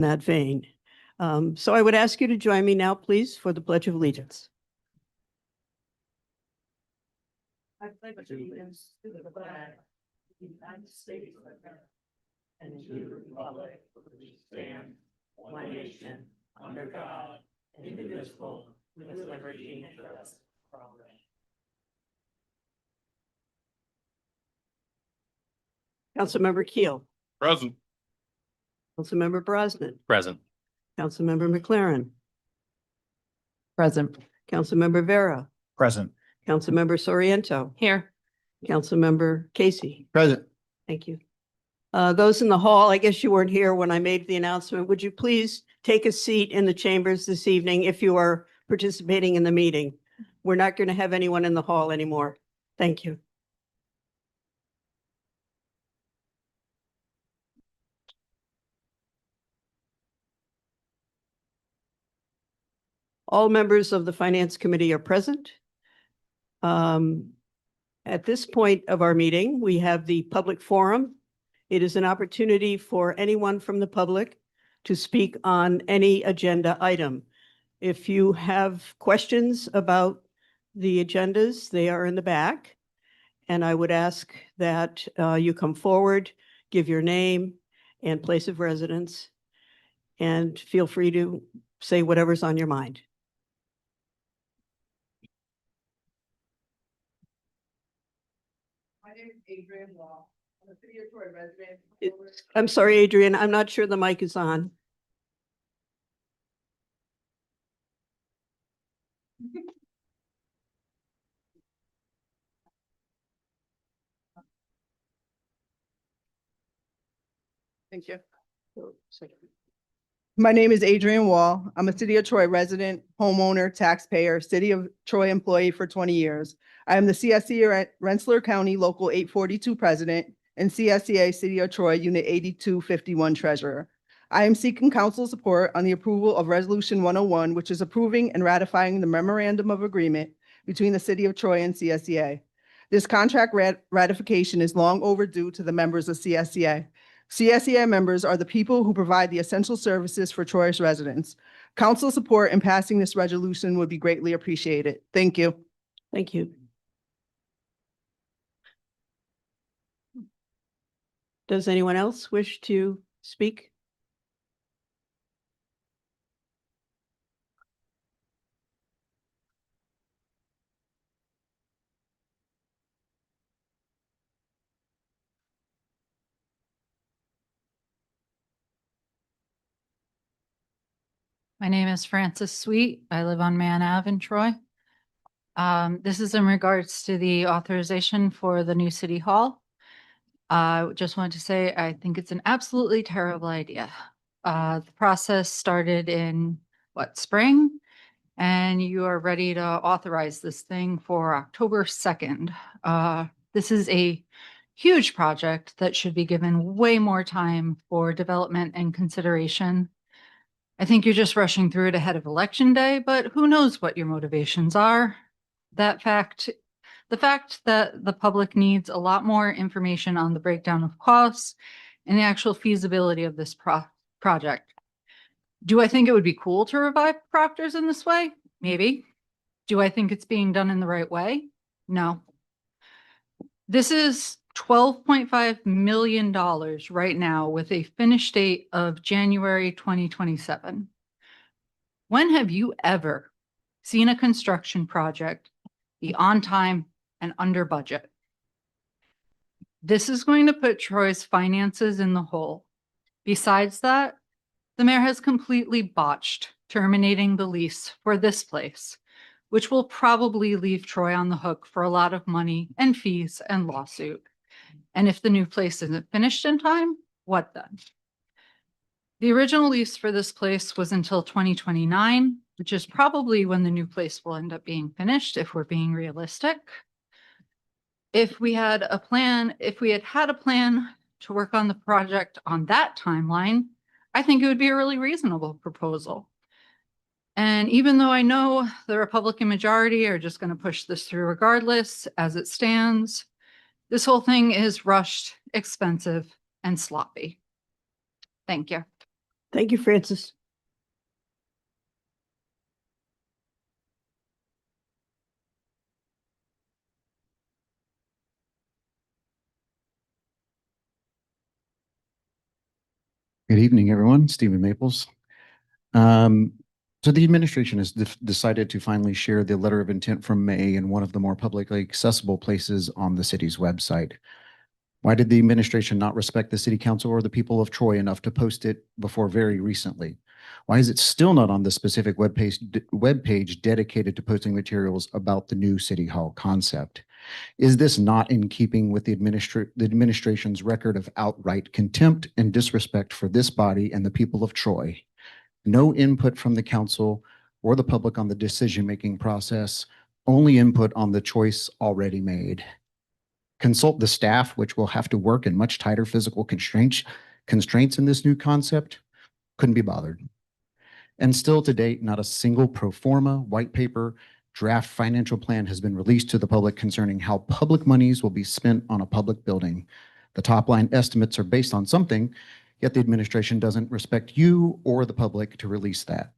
that vein. So I would ask you to join me now, please, for the Pledge of Allegiance. I pledge allegiance to the flag of the United States of America and to the republic for which it stands, one nation, under God, indivisible, with liberty and justice for all. Councilmember Keel. Present. Councilmember Brosnan. Present. Councilmember McLaren. Present. Councilmember Vera. Present. Councilmember Soriento. Here. Councilmember Casey. Present. Thank you. Those in the hall, I guess you weren't here when I made the announcement. Would you please take a seat in the chambers this evening if you are participating in the meeting? We're not going to have anyone in the hall anymore. Thank you. All members of the Finance Committee are present. At this point of our meeting, we have the public forum. It is an opportunity for anyone from the public to speak on any agenda item. If you have questions about the agendas, they are in the back. And I would ask that you come forward, give your name and place of residence, and feel free to say whatever's on your mind. My name is Adrian Wall. I'm a City of Troy resident. I'm sorry, Adrian, I'm not sure the mic is on. Thank you. My name is Adrian Wall. I'm a City of Troy resident, homeowner, taxpayer, City of Troy employee for 20 years. I am the CSEA Rensselaer County Local 842 president and CSEA City of Troy Unit 8251 treasurer. I am seeking council support on the approval of Resolution 101, which is approving and ratifying the memorandum of agreement between the City of Troy and CSEA. This contract ratification is long overdue to the members of CSEA. CSEA members are the people who provide the essential services for Troy's residents. Council support in passing this resolution would be greatly appreciated. Thank you. Thank you. Does anyone else wish to speak? My name is Frances Sweet. I live on Man Ave in Troy. This is in regards to the authorization for the new city hall. I just wanted to say, I think it's an absolutely terrible idea. The process started in spring? And you are ready to authorize this thing for October 2nd. This is a huge project that should be given way more time for development and consideration. I think you're just rushing through it ahead of Election Day, but who knows what your motivations are. The fact that the public needs a lot more information on the breakdown of costs and the actual feasibility of this project. Do I think it would be cool to revive Proctor's in this way? Maybe. Do I think it's being done in the right way? No. This is $12.5 million right now with a finish date of January 2027. When have you ever seen a construction project be on time and under budget? This is going to put Troy's finances in the hole. Besides that, the mayor has completely botched terminating the lease for this place, which will probably leave Troy on the hook for a lot of money and fees and lawsuit. And if the new place isn't finished in time, what then? The original lease for this place was until 2029, which is probably when the new place will end up being finished, if we're being realistic. If we had a plan to work on the project on that timeline, I think it would be a really reasonable proposal. And even though I know the Republican majority are just going to push this through regardless, as it stands, this whole thing is rushed, expensive, and sloppy. Thank you. Thank you, Francis. Good evening, everyone. Stephen Maples. Um, so the administration has decided to finally share the letter of intent from May in one of the more publicly accessible places on the city's website. Why did the administration not respect the city council or the people of Troy enough to post it before very recently? Why is it still not on the specific webpage dedicated to posting materials about the new city hall concept? Is this not in keeping with the administration's record of outright contempt and disrespect for this body and the people of Troy? No input from the council or the public on the decision-making process, only input on the choice already made. Consult the staff, which will have to work in much tighter physical constraints in this new concept. Couldn't be bothered. And still to date, not a single pro forma, white paper, draft financial plan has been released to the public concerning how public monies will be spent on a public building. The top line estimates are based on something, yet the administration doesn't respect you or the public to release that.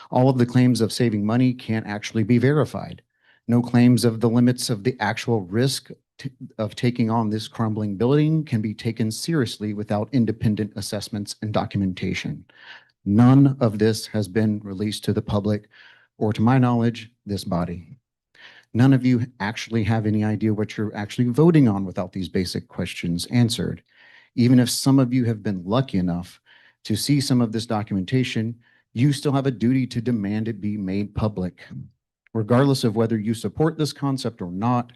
All of the claims of saving money can't actually be verified. No claims of the limits of the actual risk of taking on this crumbling building can be taken seriously without independent assessments and documentation. None of this has been released to the public or, to my knowledge, this body. None of you actually have any idea what you're actually voting on without these basic questions answered. Even if some of you have been lucky enough to see some of this documentation, you still have a duty to demand it be made public. Regardless of whether you support this concept or not,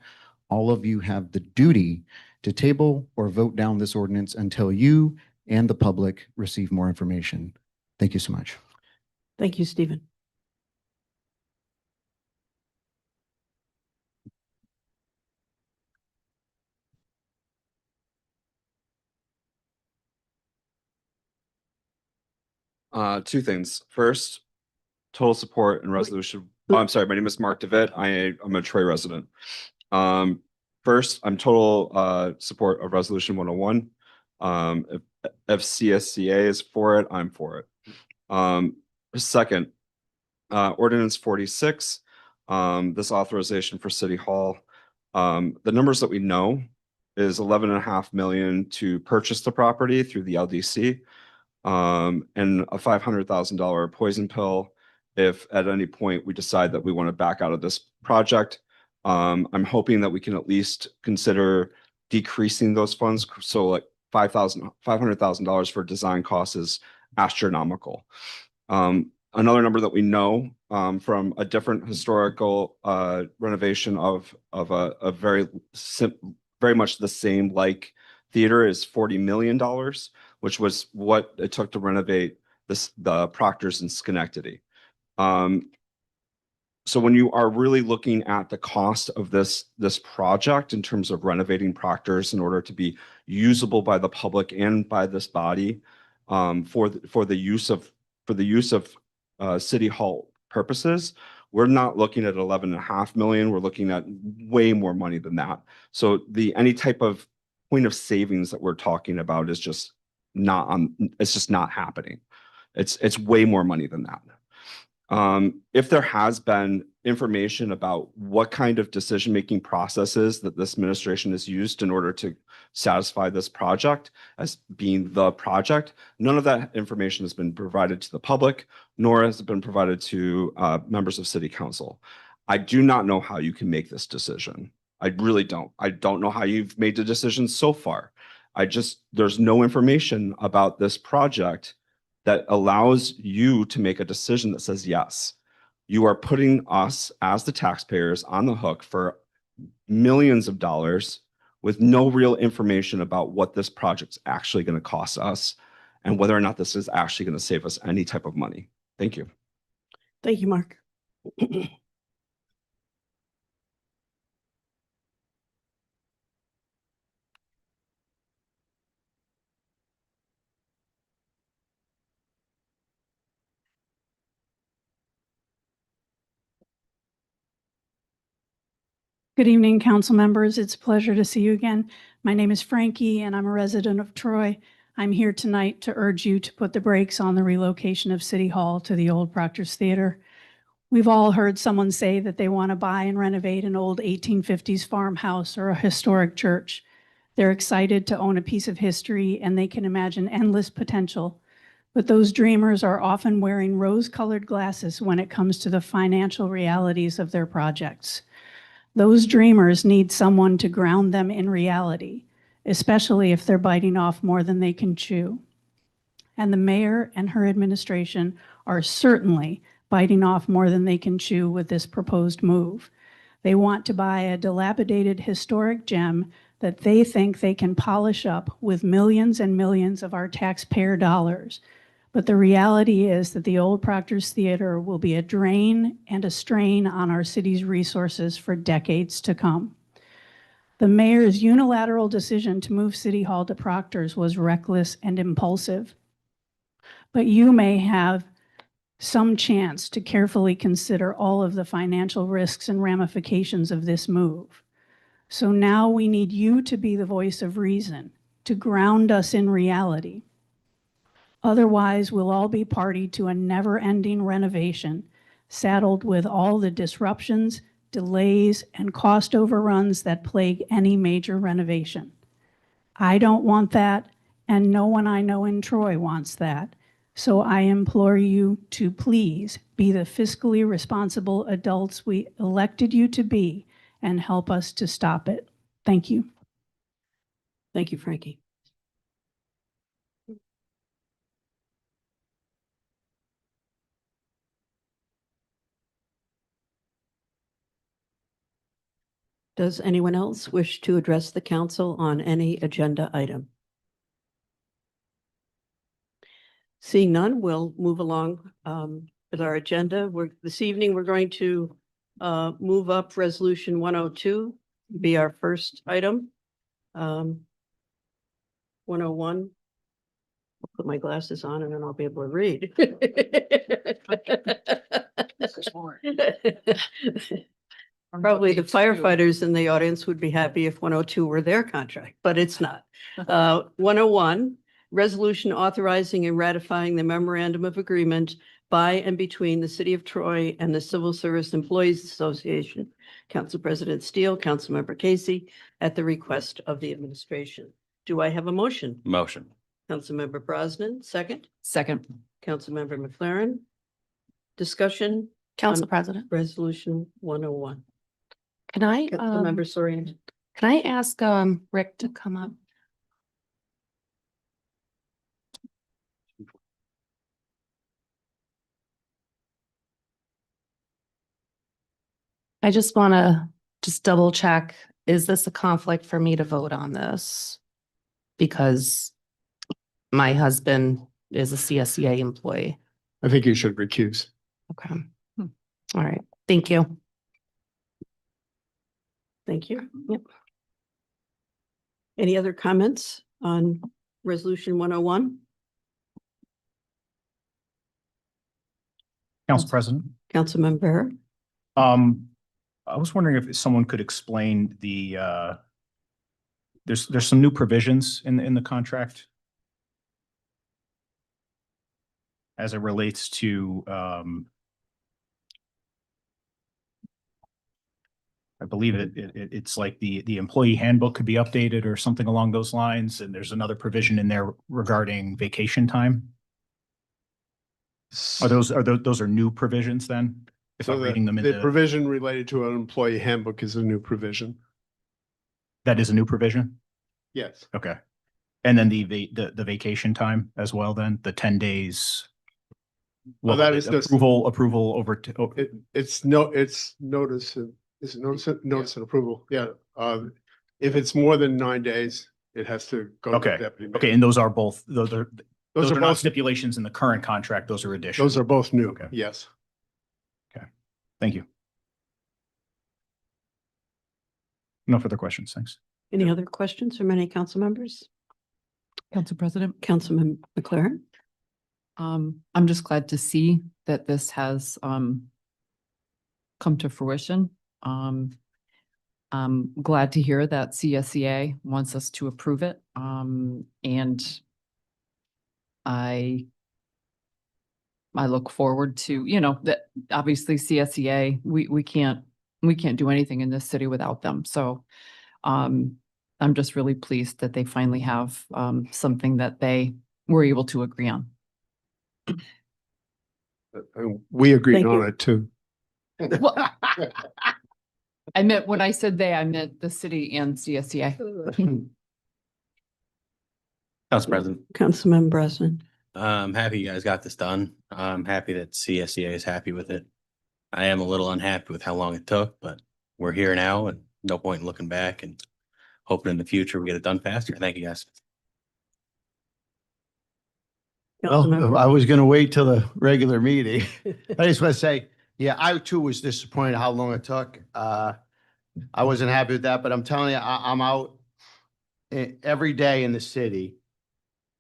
all of you have the duty to table or vote down this ordinance until you and the public receive more information. Thank you so much. Thank you, Stephen. Two things. First, total support and resolution. Oh, I'm sorry. My name is Mark DeVitt. I'm a Troy resident. First, I'm total support of Resolution 101. If CSCA is for it, I'm for it. Second, Ordinance 46, this authorization for City Hall. The numbers that we know is 11.5 million to purchase the property through the LDC. And a $500,000 poison pill if at any point we decide that we want to back out of this project. I'm hoping that we can at least consider decreasing those funds. So like $500,000 for design costs is astronomical. Another number that we know from a different historical renovation of a very much the same like theater is $40 million, which was what it took to renovate the Proctors in Schenectady. So when you are really looking at the cost of this project in terms of renovating Proctors in order to be usable by the public and by this body for the use of City Hall purposes, we're not looking at 11.5 million. We're looking at way more money than that. So any type of point of savings that we're talking about is just not on. It's just not happening. It's way more money than that. If there has been information about what kind of decision-making processes that this administration has used in order to satisfy this project as being the project, none of that information has been provided to the public, nor has it been provided to members of City Council. I do not know how you can make this decision. I really don't. I don't know how you've made the decision so far. There's no information about this project that allows you to make a decision that says, yes, you are putting us as the taxpayers on the hook for millions of dollars with no real information about what this project's actually going to cost us and whether or not this is actually going to save us any type of money. Thank you. Thank you, Mark. Good evening, council members. It's a pleasure to see you again. My name is Frankie and I'm a resident of Troy. I'm here tonight to urge you to put the brakes on the relocation of City Hall to the old Proctor's Theater. We've all heard someone say that they want to buy and renovate an old 1850s farmhouse or a historic church. They're excited to own a piece of history and they can imagine endless potential. But those dreamers are often wearing rose-colored glasses when it comes to the financial realities of their projects. Those dreamers need someone to ground them in reality, especially if they're biting off more than they can chew. And the mayor and her administration are certainly biting off more than they can chew with this proposed move. They want to buy a dilapidated historic gem that they think they can polish up with millions and millions of our taxpayer dollars. But the reality is that the old Proctor's Theater will be a drain and a strain on our city's resources for decades to come. The mayor's unilateral decision to move City Hall to Proctor's was reckless and impulsive. But you may have some chance to carefully consider all of the financial risks and ramifications of this move. So now we need you to be the voice of reason, to ground us in reality. Otherwise, we'll all be party to a never-ending renovation, saddled with all the disruptions, delays, and cost overruns that plague any major renovation. I don't want that, and no one I know in Troy wants that. So I implore you to please be the fiscally responsible adults we elected you to be and help us to stop it. Thank you. Thank you, Frankie. Does anyone else wish to address the council on any agenda item? Seeing none, we'll move along with our agenda. This evening, we're going to move up Resolution 102, be our first item. 101. I'll put my glasses on and then I'll be able to read. Probably the firefighters in the audience would be happy if 102 were their contract, but it's not. 101, resolution authorizing and ratifying the memorandum of agreement by and between the City of Troy and the Civil Service Employees Association. Council President Steele, Councilmember Casey, at the request of the administration. Do I have a motion? Motion. Councilmember Brosnan, second. Second. Councilmember McLaren. Discussion, Council President, resolution 101. can I, Councilmember Sorian. can I ask, Rick to come up? I just want to just double check, is this a conflict for me to vote on this? Because my husband is a CSEA employee. I think you should recuse. Okay. All right. Thank you. Thank you. Yep. Any other comments on resolution 101? Council President, Councilmember, I was wondering if someone could explain the, there's some new provisions in the contract as it relates to, I believe it's like the employee handbook could be updated or something along those lines. And there's another provision in there regarding vacation time. Are those new provisions then? If So I'm reading them in the provision related to an employee handbook is a new provision. that is a new provision? Yes. Okay. And then the vacation time as well, then the 10 days. Well, that is just- approval over to, It's notice, is it notice and approval? Yeah. If it's more than 9 days, it has to go to the Okay. deputy mayor. okay, and those are both, those are Those are not both, stipulations in the current contract, those are additions. those are both new. Okay. Yes. Thank you. No further questions, thanks. any other questions from any council members? Council President. Councilman McLaren? I'm just glad to see that this has, come to fruition. I'm glad to hear that CSEA wants us to approve it. And I look forward to, you know, that obviously CSEA, we can't do anything in this city without them. So I'm just really pleased that they finally have something that they were able to agree on. We agreed Thank you. on it too. Well, I meant, when I said they, I meant the city and CSEA. Council President, Councilmember Brosnan. I'm happy you guys got this done. I'm happy that CSEA is happy with it. I am a little unhappy with how long it took, but we're here now and no point in looking back, and hoping in the future we get it done faster. Thank you, guys. Councilmember- I was gonna wait till the regular meeting. I just want to say, yeah, I too was disappointed how long it took. I wasn't happy with that, but I'm telling you, I'm out every day in the city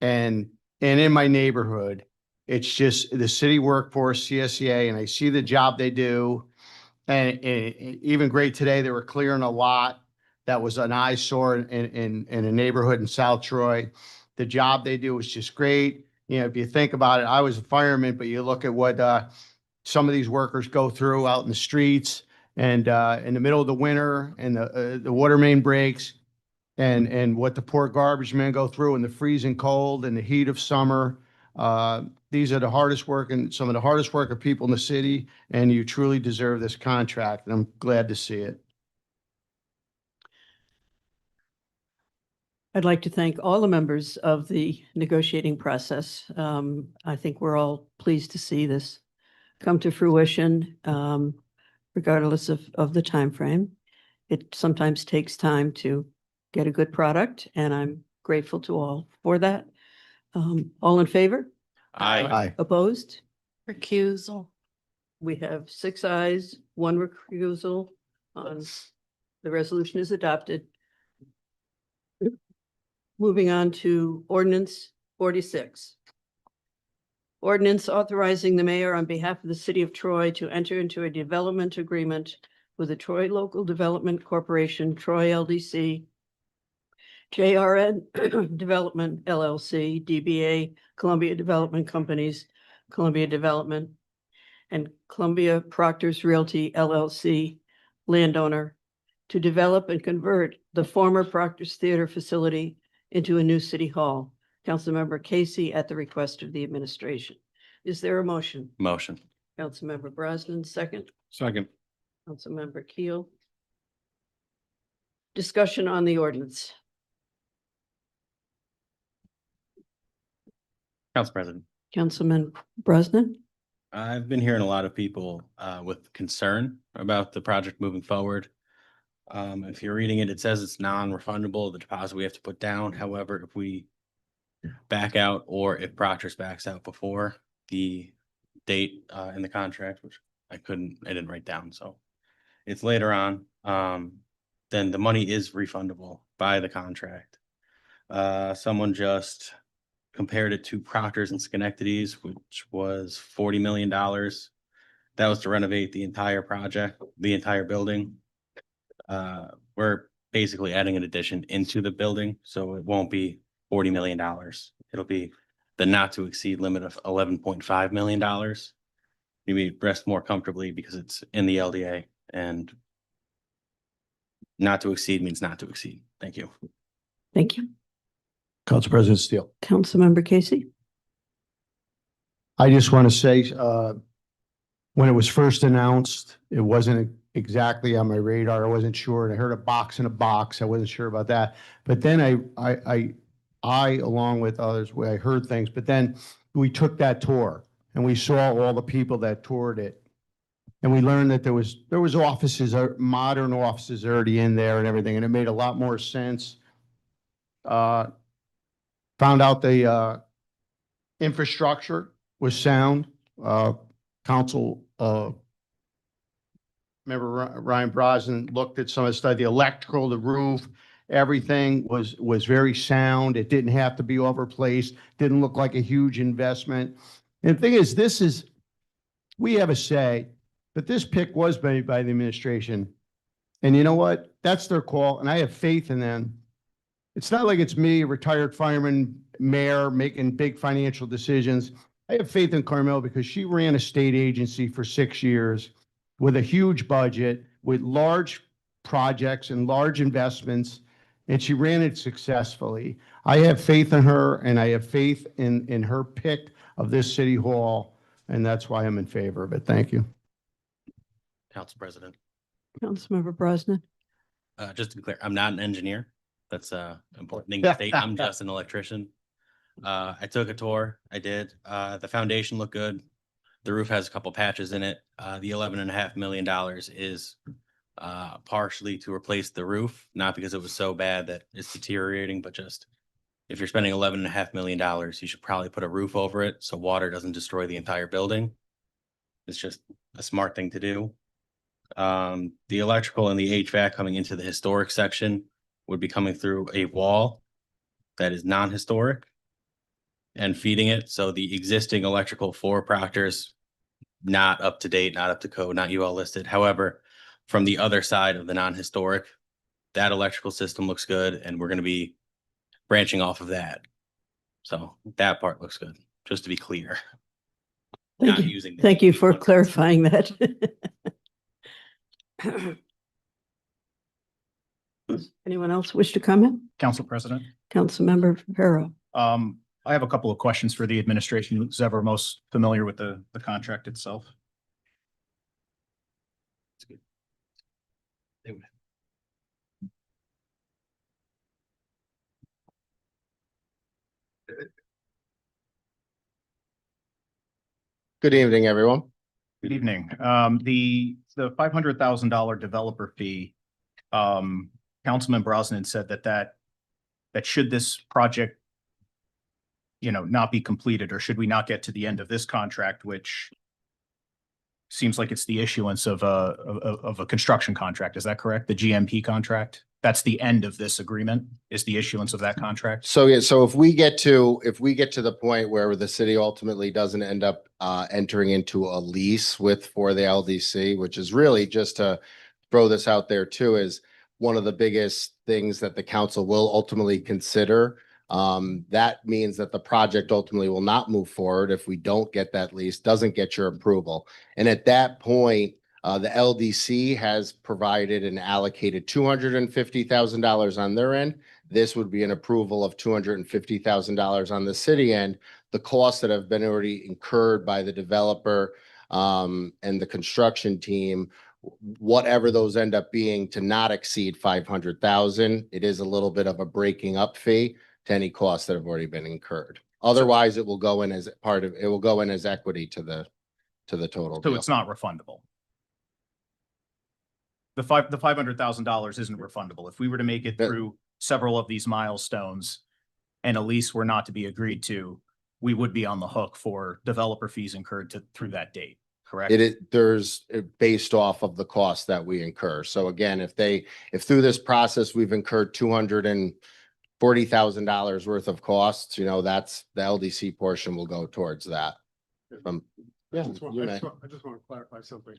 and in my neighborhood. It's just the city workforce, CSEA, and I see the job they do. And even great today, they were clearing a lot that was an eyesore in a neighborhood in South Troy. The job they do is just great. You know, if you think about it, I was a fireman, but you look at what some of these workers go through out in the streets and in the middle of the winter, and the water main breaks, and what the poor garbage men go through in the freezing cold and the heat of summer. These are the hardest working, some of the hardest working people in the city, and you truly deserve this contract, and I'm glad to see it. I'd like to thank all the members of the negotiating process. I think we're all pleased to see this come to fruition, regardless of the time frame. It sometimes takes time to get a good product, and I'm grateful to all for that. All in favor? Aye. Opposed? Recusal. We have 6 ayes, 1 recusal. The resolution is adopted. Moving on to ordinance 46. Ordinance authorizing the mayor on behalf of the city of Troy to enter into a development agreement with the Troy Local Development Corporation, Troy LDC, JRN Development LLC, DBA Columbia Development Companies, Columbia Development, and Columbia Proctors Realty LLC, landowner, to develop and convert the former Proctor's Theater facility into a new city hall. Councilmember Casey at the request of the administration. Is there a motion? Motion. Councilmember Brosnan, second. Second. Councilmember Keel. Discussion on the ordinance. Council President, Councilman Brosnan. I've been hearing a lot of people with concern about the project moving forward. If you're reading it, it says it's non-refundable, the deposit we have to put down. However, if we back out, or if Proctor's backs out before the date in the contract, which I didn't write down, so it's later on, then the money is refundable by the contract. Someone just compared it to Proctor's and Schenectady's, which was $40 million. That was to renovate the entire project, the entire building. We're basically adding an addition into the building, so it won't be $40 million. It'll be the not to exceed limit of $11.5 million. Maybe rest more comfortably because it's in the LDA, and not to exceed means not to exceed. Thank you. Thank you. Council President Steele. Councilmember Casey. I just want to say, when it was first announced, it wasn't exactly on my radar. I wasn't sure. And I heard a box in a box. I wasn't sure about that. But then I along with others, I heard things, but then we took that tour and we saw all the people that toured it. And we learned that there was offices, modern offices already in there and everything, and it made a lot more sense. Found out the infrastructure was sound. Council member Ryan Brosnan looked at some of the stuff, the electrical, the roof, everything was very sound. It didn't have to be overplaced. Didn't look like a huge investment. And the thing is, we have a say, but this pick was made by the administration. And you know what? That's their call, and I have faith in them. it's not like it's me, a retired fireman, mayor, making big financial decisions. I have faith in Carmel because she ran a state agency for 6 years with a huge budget, with large projects and large investments, and she ran it successfully. I have faith in her, and I have faith in her pick of this city hall, and that's why I'm in favor of it. Thank you. Council President, Councilmember Brosnan. just to be clear, I'm not an engineer. That's important thing to state. I'm just an electrician. I took a tour. I did. The foundation looked good. The roof has a couple patches in it. The $11.5 million is partially to replace the roof, not because it was so bad that it's deteriorating, but just if you're spending $11.5 million, you should probably put a roof over it so water doesn't destroy the entire building. It's just a smart thing to do. The electrical and the HVAC coming into the historic section would be coming through a wall that is non-historic and feeding it. So the existing electrical for Proctor's not up to date, not up to code, not UL listed. However, from the other side of the non-historic, that electrical system looks good, and we're going to be branching off of that. So that part looks good, just to be clear. Thank Not you. using the Thank you for 1%. clarifying that. Does anyone else wish to comment? Council President. Councilmember Farrow. I have a couple of questions for the administration. Who's ever most familiar with the contract itself? Good evening, everyone. Good evening. The $500,000 developer fee, Councilman Brosnan said that should this project, not be completed, or should we not get to the end of this contract, which seems like it's the issuance of a construction contract. Is that correct? The GMP contract? That's the end of this agreement, is the issuance of that contract? So, yeah, so if we get to the point where the city ultimately doesn't end up entering into a lease for the LDC, which is really, just to throw this out there too, is one of the biggest things that the council will ultimately consider. That means that the project ultimately will not move forward if we don't get that lease, doesn't get your approval. And at that point, the LDC has provided and allocated $250,000 on their end. This would be an approval of $250,000 on the city end. The costs that have been already incurred by the developer and the construction team, whatever those end up being, to not exceed $500,000. It is a little bit of a breaking up fee to any costs that have already been incurred. Otherwise, it will go in as equity to the total So deal. it's not refundable. The $500,000 isn't refundable. If we were to make it through several of these milestones and a lease were not to be agreed to, we would be on the hook for developer fees incurred through that date, correct? Based off of the costs that we incur. So again, if through this process, we've incurred $240,000 worth of costs, that's the LDC portion will go towards that. I just want to clarify something.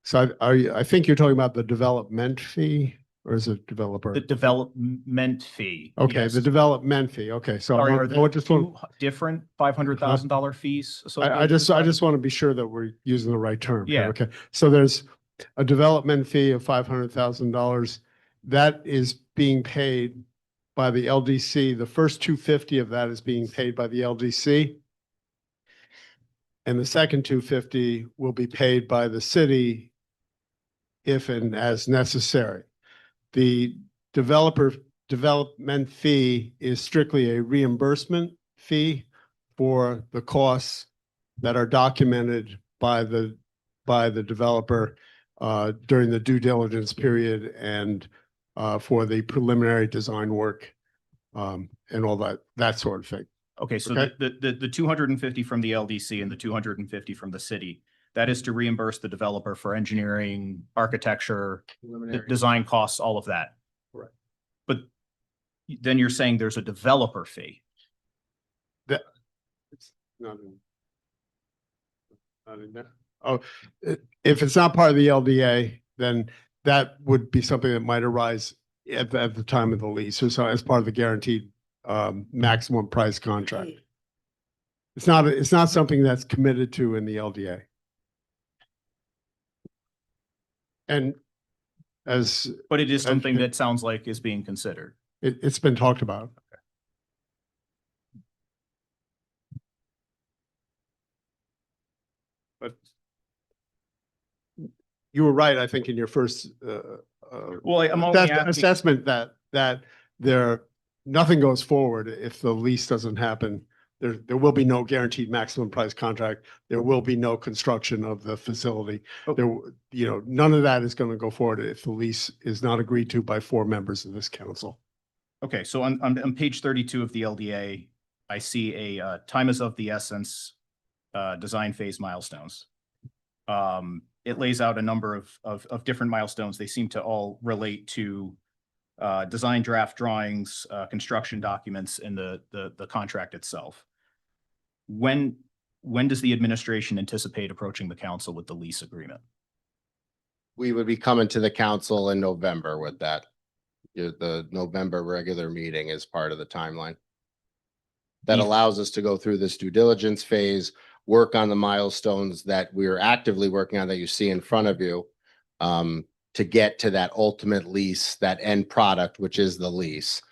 So I think you're talking about the development fee, or is it developer? The development fee. Okay, yes. the development fee. Okay, so Are I there just two want, different $500,000 fees? I just want to be sure that we're using the right term. here. Yeah. Okay, so there's a development fee of $500,000 that is being paid by the LDC. The first $250,000 of that is being paid by the LDC. And the second $250,000 will be paid by the city if and as necessary. The development fee is strictly a reimbursement fee for the costs that are documented by the developer during the due diligence period and for the preliminary design work and all that sort of thing. Okay, so Okay. the 250 from the LDC and the 250 from the city, that is to reimburse the developer for engineering, architecture, design costs, all of that. Correct. But then you're saying there's a developer fee. It's not in there. Oh, if it's not part of the LDA, then that would be something that might arise at the time of the lease, or so as part of the guaranteed maximum price contract. It's not something that's committed to in the LDA. And But it is something and- that sounds like is being considered. it's been talked about. But you were right, I think, in your first Well, I'm only asking, assessment that nothing goes forward if the lease doesn't happen. There will be no guaranteed maximum price contract. There will be no construction of the facility. None of that is going to go forward if the lease is not agreed to by 4 members of this council. okay, so on page 32 of the LDA, I see a time is of the essence, design phase milestones. It lays out a number of different milestones. They seem to all relate to design draft drawings, construction documents, and the contract itself. When does the administration anticipate approaching the council with the lease agreement? We would be coming to the council in November with that. The November regular meeting is part of the timeline. That allows us to go through this due diligence phase, work on the milestones that we are actively working on that you see in front of you, to get to that ultimate lease, that end product, which is the lease.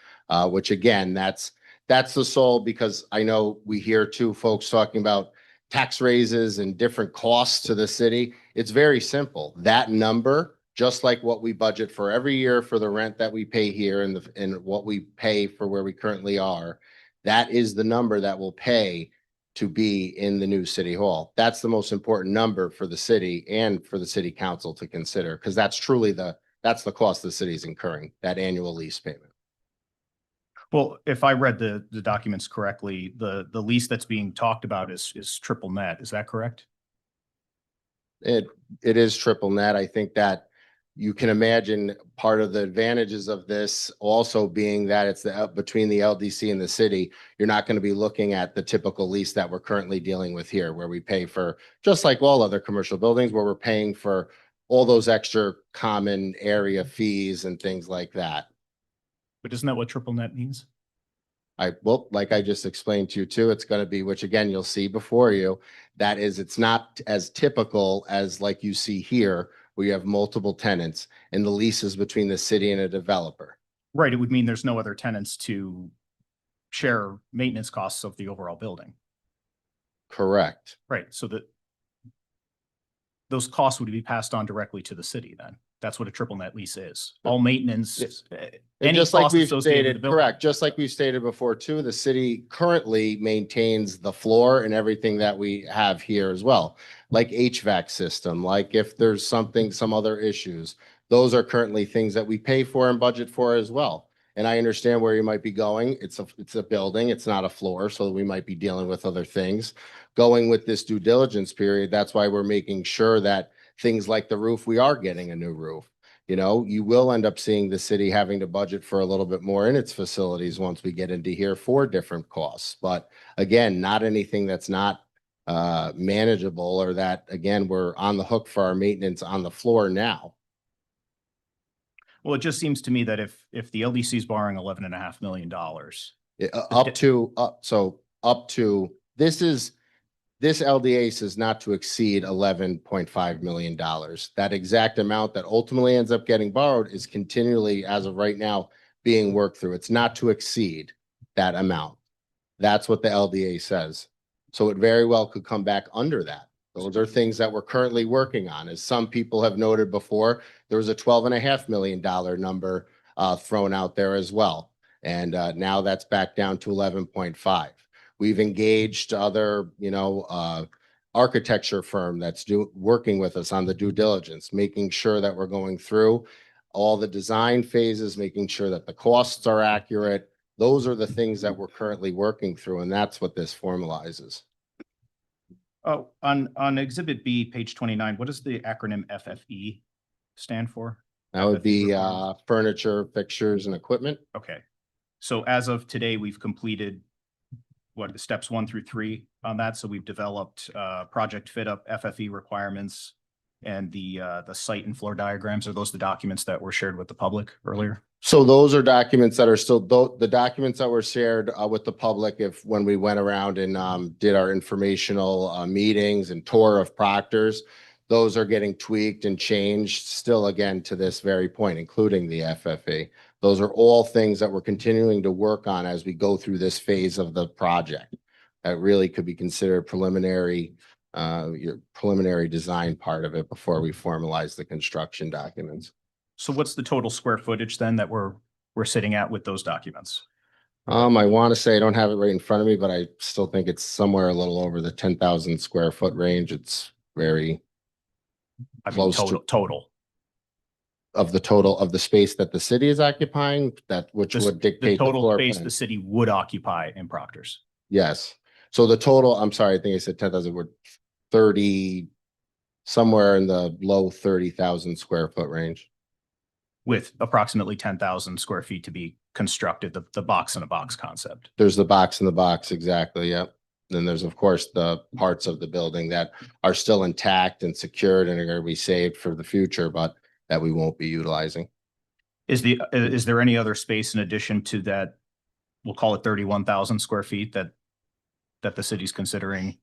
Which again, that's the soul, because I know we hear too folks talking about tax raises and different costs to the city. It's very simple. That number, just like what we budget for every year for the rent that we pay here and what we pay for where we currently are, that is the number that will pay to be in the new city hall. That's the most important number for the city and for the city council to consider, because that's truly that's the cost the city is incurring, that annual lease payment. Well, if I read the documents correctly, the lease that's being talked about is triple net. Is that correct? It is triple net. I think that you can imagine part of the advantages of this also being that it's between the LDC and the city. You're not going to be looking at the typical lease that we're currently dealing with here, where we pay for, just like all other commercial buildings, where we're paying for all those extra common area fees and things like that. But isn't that what triple net means? Well, like I just explained to you too, it's going to be, which again, you'll see before you, that is, it's not as typical as like you see here, where you have multiple tenants and the leases between the city and a developer. Right. It would mean there's no other tenants to share maintenance costs of the overall building. Correct. Right. So that those costs would be passed on directly to the city then. That's what a triple net lease is. All maintenance, And any just like cost we've associated with the stated, building. correct, just like we stated before too, the city currently maintains the floor and everything that we have here as well. Like HVAC system, like if there's some other issues, those are currently things that we pay for and budget for as well. And I understand where you might be going. It's a building, it's not a floor, so we might be dealing with other things. Going with this due diligence period, that's why we're making sure that things like the roof, we are getting a new roof. You will end up seeing the city having to budget for a little bit more in its facilities once we get into here for different costs. But again, not anything that's not manageable, or that, again, we're on the hook for our maintenance on the floor now. Well, it just seems to me that if the LDC is borrowing $11.5 million, This LDA says not to exceed $11.5 million. That exact amount that ultimately ends up getting borrowed is continually, as of right now, being worked through. It's not to exceed that amount. That's what the LDA says. So it very well could come back under that. Those are things that we're currently working on. As some people have noted before, there was a $12.5 million number thrown out there as well. And now that's back down to 11.5. We've engaged other, architecture firm that's working with us on the due diligence, making sure that we're going through all the design phases, making sure that the costs are accurate. Those are the things that we're currently working through, and that's what this formalizes. oh, on Exhibit B, page 29, what does the acronym FFE stand for? That would be requirements. furniture, fixtures, and equipment. Okay. So as of today, we've completed the steps 1 through 3 on that. So we've developed project fit up FFE requirements. and the site and floor diagrams? Are those the documents that were shared with the public earlier? So those are documents that are still, the documents that were shared with the public when we went around and did our informational meetings and tour of Proctor's. Those are getting tweaked and changed still again to this very point, including the FFE. Those are all things that we're continuing to work on as we go through this phase of the project. That really could be considered preliminary, your preliminary design part of it before we formalize the construction documents. So what's the total square footage then that we're sitting at with those documents? I want to say, I don't have it right in front of me, but I still think it's somewhere a little over the 10,000 square foot range. It's very I mean, close to total. of the total of the space that the city is occupying, that which The would dictate the total floor space plan. the city would occupy in Proctor's. Yes. So the total, I'm sorry, I think I said 10,000, we're 30, somewhere in the low 30,000 square foot range. With approximately 10,000 square feet to be constructed, the box in a box concept. There's the box in the box, exactly, yep. Then there's, of course, the parts of the building that are still intact and secured and are going to be saved for the future, but that we won't be utilizing. Is there any other space in addition to that? We'll call it 31,000 square feet that the city's considering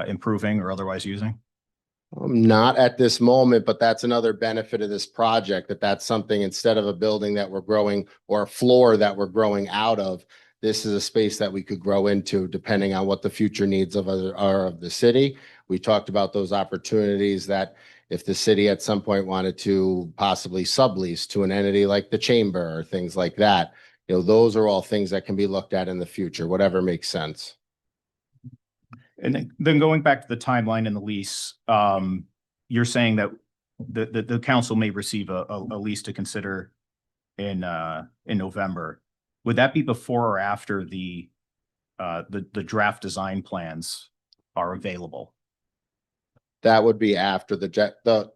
improving or otherwise using? Not at this moment, but that's another benefit of this project, that's something, instead of a building that we're growing or a floor that we're growing out of, this is a space that we could grow into depending on what the future needs are of the city. We talked about those opportunities that if the city at some point wanted to possibly sublease to an entity like the chamber or things like that, you know, those are all things that can be looked at in the future, whatever makes sense. And then going back to the timeline and the lease, you're saying that the council may receive a lease to consider in November. Would that be before or after the draft design plans are available? That would be after the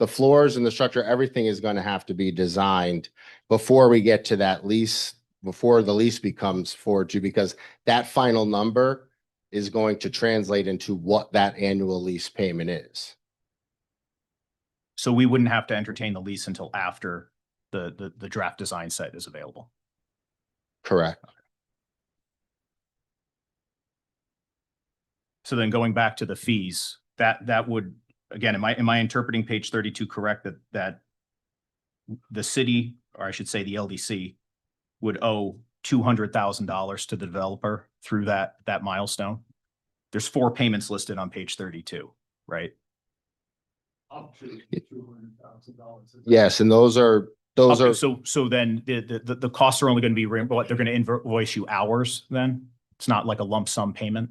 floors and the structure, everything is going to have to be designed before we get to that lease, before the lease becomes 4G, because that final number is going to translate into what that annual lease payment is. So we wouldn't have to entertain the lease until after the draft design set is available. Correct. So then going back to the fees, that would, again, am I interpreting page 32 correct, that the city, or I should say the LDC, would owe $200,000 to the developer through that milestone? There's 4 payments listed on page 32, right? Yes, and those are Okay, so then the costs are only going to be what they're going to invoice you hours then? It's not like a lump sum payment?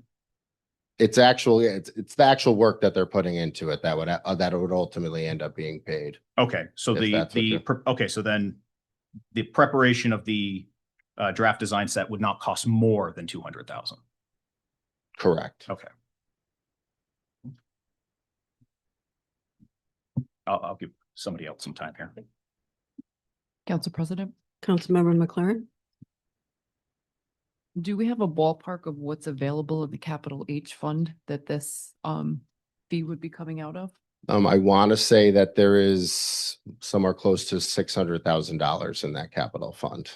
it's actually, it's the actual work that they're putting into it that would ultimately end up being paid. Okay, so If that's what you're- okay, so then the preparation of the draft design set would not cost more than 200,000. Correct. Okay. I'll give somebody else some time here. Council President, Councilmember McLaren? do we have a ballpark of what's available in the capital H fund that this fee would be coming out of? I want to say that there is somewhere close to $600,000 in that capital fund.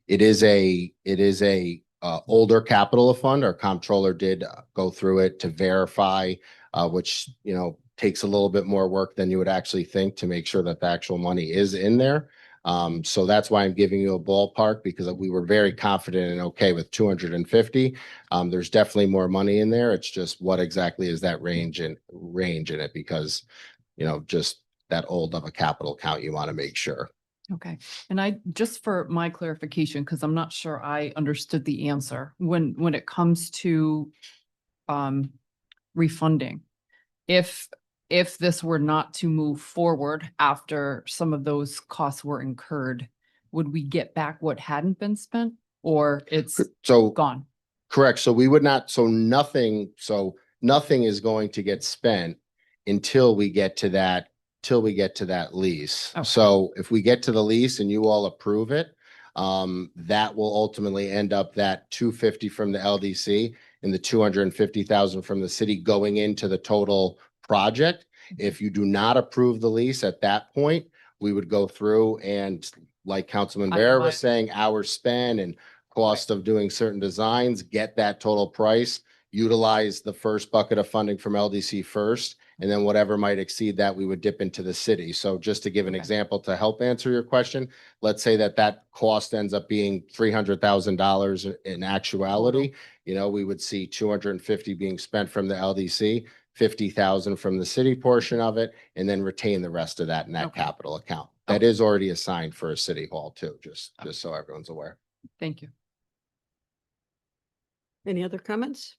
It is a older capital fund. Our comptroller did go through it to verify, which, you know, takes a little bit more work than you would actually think to make sure that the actual money is in there. So that's why I'm giving you a ballpark, because we were very confident and okay with 250. There's definitely more money in there. It's just what exactly is that range in it, because, you know, just that old of a capital count, you want to make sure. Okay, and just for my clarification, because I'm not sure I understood the answer, when it comes to refunding, if this were not to move forward after some of those costs were incurred, would we get back what hadn't been spent, or it's So gone? correct. So we would not, nothing is going to get spent until we get to that lease. Okay. So if we get to the lease and you all approve it, that will ultimately end up that 250 from the LDC and the 250,000 from the city going into the total project. If you do not approve the lease at that point, we would go through and, like Councilman Bear was saying, hours spent and cost of doing certain designs, get that total price, utilize the first bucket of funding from LDC first, and then whatever might exceed that, we would dip into the city. So just to give an Okay. example to help answer your question, let's say that that cost ends up being $300,000 in actuality. You know, we would see 250 being spent from the LDC, 50,000 from the city portion of it, and then retain the rest of that in that Okay. capital account. That is already assigned for a city hall too, just so everyone's aware. Thank you. Any other comments?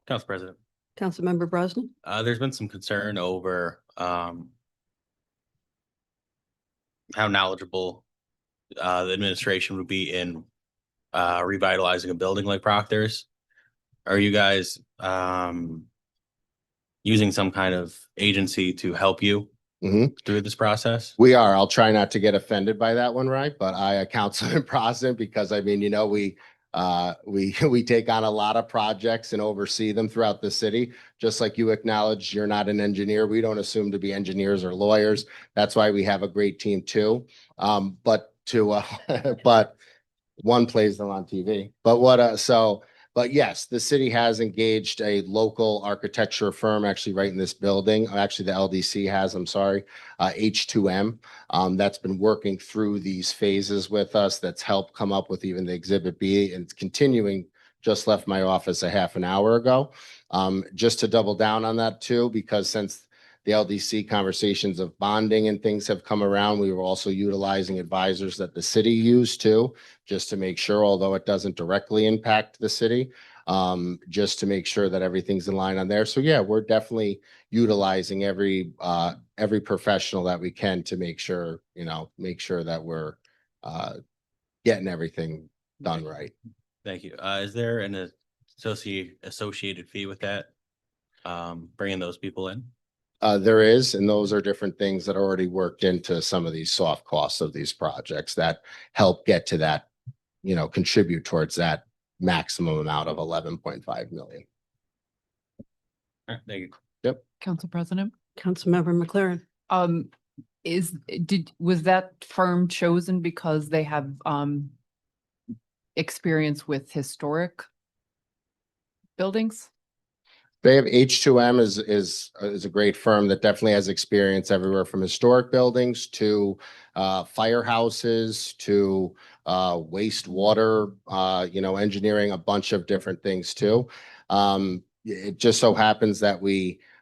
Council President, Councilmember Brosnan? there's been some concern over how knowledgeable the administration would be in revitalizing a building like Proctor's. Are you guys using some kind of agency to help you through this process? We are. I'll try not to get offended by that one, right? But I, Councilman President, because I mean, you know, we take on a lot of projects and oversee them throughout the city. Just like you acknowledge, you're not an engineer. We don't assume to be engineers or lawyers. That's why we have a great team too. But one plays them on TV. But yes, the city has engaged a local architecture firm actually right in this building. Actually, the LDC has, I'm sorry, H2M. That's been working through these phases with us. That's helped come up with even the Exhibit B, and it's continuing. Just left my office a half an hour ago. Just to double down on that too, because since the LDC conversations of bonding and things have come around, we were also utilizing advisors that the city used too, just to make sure, although it doesn't directly impact the city, just to make sure that everything's in line on there. So yeah, we're definitely utilizing every professional that we can to make sure that we're getting everything done right. Thank you. Is there an associated fee with that? Bringing those people in? There is, and those are different things that are already worked into some of these soft costs of these projects that help get to that, contribute towards that maximum amount of 11.5 million. All right, thank you. Yep. Council President, Councilmember McLaren? was that firm chosen because they have experience with historic buildings? They have H2M is a great firm that definitely has experience everywhere from historic buildings to firehouses to wastewater, engineering, a bunch of different things too. It just so happens that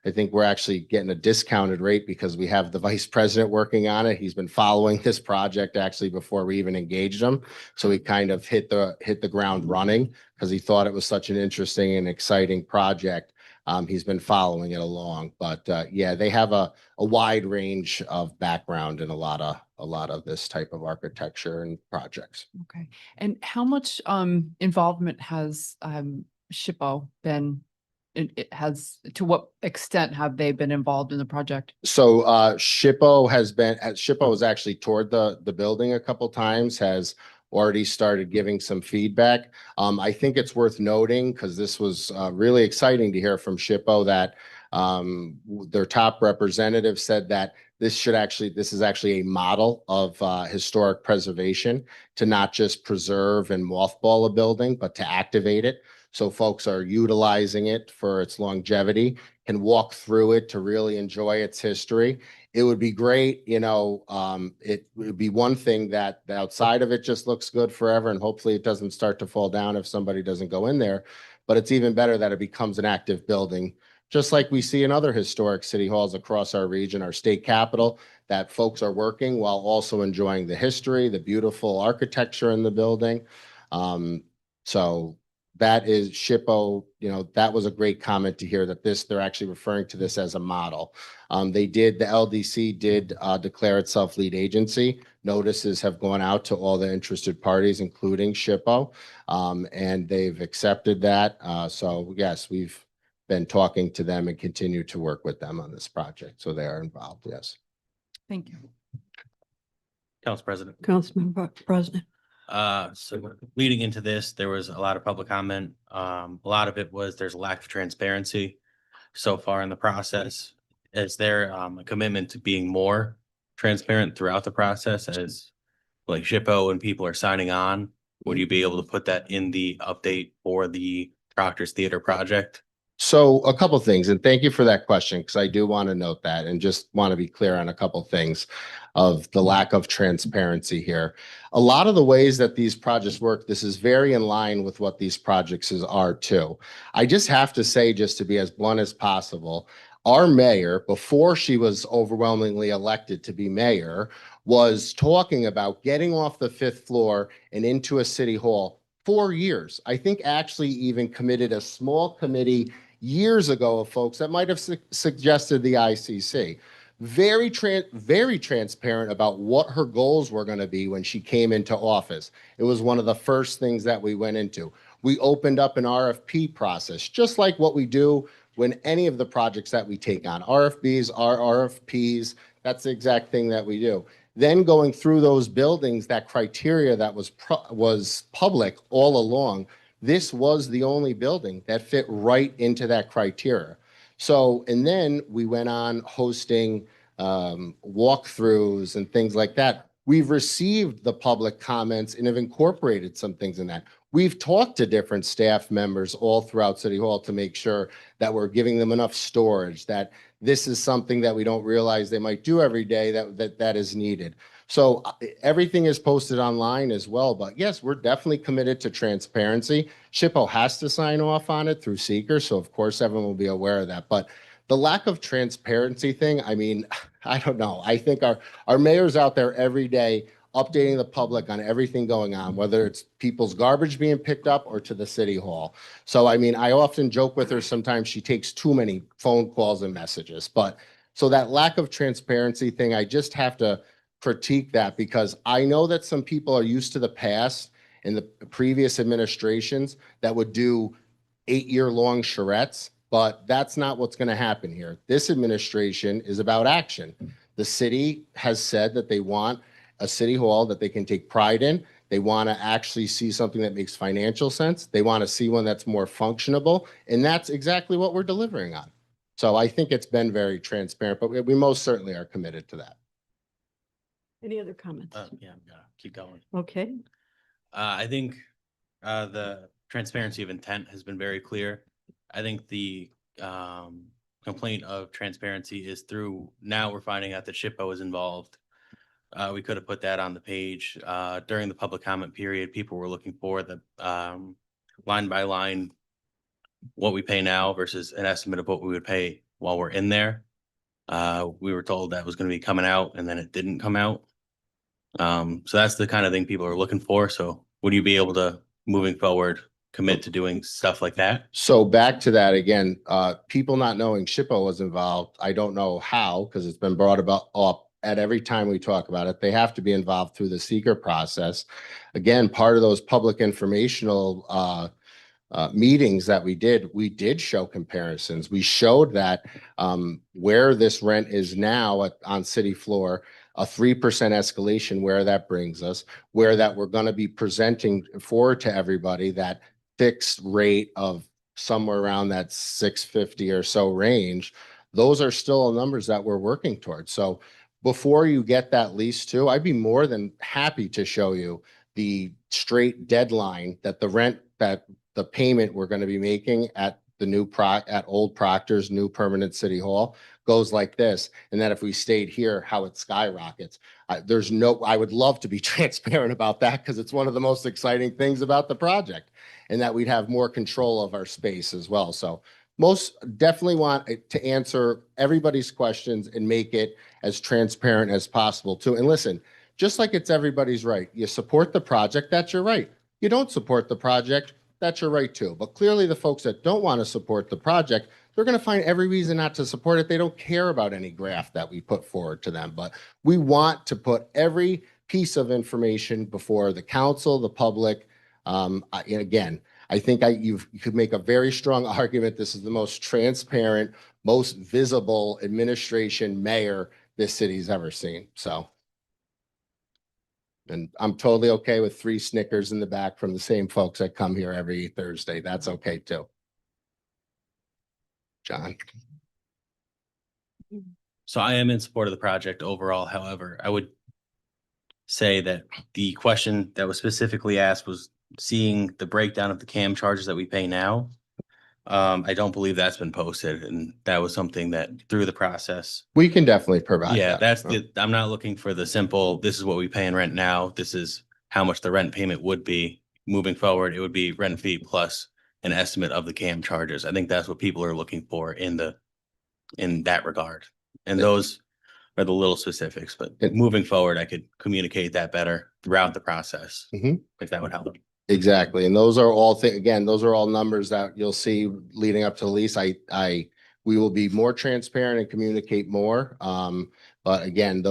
I think we're actually getting a discounted rate because we have the vice president working on it. He's been following this project actually before we even engaged him. So he kind of hit the ground running because he thought it was such an interesting and exciting project. He's been following it along, but yeah, they have a wide range of background in a lot of this type of architecture and projects. Okay. And how much involvement has SHPO been? To what extent have they been involved in the project? So SHPO has actually toured the building a couple times, has already started giving some feedback. I think it's worth noting, because this was really exciting to hear from SHPO, that their top representative said that this is actually a model of historic preservation, to not just preserve and mothball a building, but to activate it. So folks are utilizing it for its longevity, can walk through it to really enjoy its history. It would be great, it would be one thing that the outside of it just looks good forever, and hopefully it doesn't start to fall down if somebody doesn't go in there. But it's even better that it becomes an active building, just like we see in other historic city halls across our region, our state capital, that folks are working while also enjoying the history, the beautiful architecture in the building. So that is SHPO, that was a great comment to hear that they're actually referring to this as a model. The LDC did declare itself lead agency. Notices have gone out to all the interested parties, including SHPO, and they've accepted that. So yes, we've been talking to them and continue to work with them on this project. So they are involved, yes. Thank you. Council President. Councilmember Brosnan? So leading into this, there was a lot of public comment. A lot of it was there's a lack of transparency so far in the process. is there a commitment to being more transparent throughout the process as like SHPO and people are signing on? Would you be able to put that in the update for the Proctor's Theater project? So a couple things, and thank you for that question, because I do want to note that and just want to be clear on a couple things of the lack of transparency here. A lot of the ways that these projects work, this is very in line with what these projects are too. I just have to say, just to be as blunt as possible, our mayor, before she was overwhelmingly elected to be mayor, was talking about getting off the 5th floor and into a city hall 4 years. I think actually even committed a small committee years ago of folks that might have suggested the ICC. Very transparent about what her goals were going to be when she came into office. It was one of the first things that we went into. We opened up an RFP process, just like what we do when any of the projects that we take on. RFBs are RFPs. That's the exact thing that we do. Then going through those buildings, that criteria that was public all along, this was the only building that fit right into that criteria. So, and then we went on hosting walkthroughs and things like that. We've received the public comments and have incorporated some things in that. We've talked to different staff members all throughout City Hall to make sure that we're giving them enough storage, that this is something that we don't realize they might do every day that is needed. So everything is posted online as well. But yes, we're definitely committed to transparency. SHPO has to sign off on it through seeker. So of course, everyone will be aware of that. But the lack of transparency thing, I mean, I don't know. I think our mayor's out there every day updating the public on everything going on, whether it's people's garbage being picked up or to the city hall. So, I mean, I often joke with her, sometimes she takes too many phone calls and messages. But so that lack of transparency thing, I just have to critique that, because I know that some people are used to the past in the previous administrations that would do 8-year-long charrettes, but that's not what's going to happen here. This administration is about action. The city has said that they want a city hall that they can take pride in. They want to actually see something that makes financial sense. They want to see one that's more functionable. And that's exactly what we're delivering on. So I think it's been very transparent, but we most certainly are committed to that. Any other comments? Yeah, I'm gonna keep going. Okay, I think the transparency of intent has been very clear. I think the complaint of transparency is through, now we're finding out that SHPO is involved. We could have put that on the page during the public comment period. People were looking for the line by line, what we pay now versus an estimate of what we would pay while we're in there. We were told that was going to be coming out, and then it didn't come out. So that's the kind of thing people are looking for. So would you be able to, moving forward, commit to doing stuff like that? So back to that again, people not knowing SHPO was involved. I don't know how, because it's been brought up at every time we talk about it. They have to be involved through the seeker process. Again, part of those public informational meetings that we did show comparisons. We showed that where this rent is now on city floor, a 3% escalation, where that brings us, where that we're going to be presenting forward to everybody that fixed rate of somewhere around that 650 or so range. Those are still numbers that we're working towards. So before you get that lease too, I'd be more than happy to show you the straight deadline that the rent, that the payment we're going to be making at the new at Old Proctor's new permanent city hall goes like this. And that if we stayed here, how it skyrockets. I would love to be transparent about that, because it's one of the most exciting things about the project, and that we'd have more control of our space as well. So most definitely want to answer everybody's questions and make it as transparent as possible too. And listen, just like it's everybody's right. You support the project, that's your right. You don't support the project, that's your right too. But clearly the folks that don't want to support the project, they're going to find every reason not to support it. They don't care about any graph that we put forward to them. But we want to put every piece of information before the council, the public. And again, I think you could make a very strong argument. This is the most transparent, most visible administration mayor this city's ever seen. So. And I'm totally okay with 3 Snickers in the back from the same folks that come here every Thursday. That's okay too. John. So I am in support of the project overall. However, I would say that the question that was specifically asked was seeing the breakdown of the CAM charges that we pay now. I don't believe that's been posted, and that was something that through the process. We can definitely provide Yeah, that. I'm not looking for the simple, this is what we pay in rent now. This is how much the rent payment would be moving forward. It would be rent fee plus an estimate of the CAM charges. I think that's what people are looking for in that regard. And those are the little specifics, but moving forward, I could communicate that better throughout the process. Mhm. If that would help. Exactly. And those are all again, those are all numbers that you'll see leading up to the lease. We will be more transparent and communicate more. But again,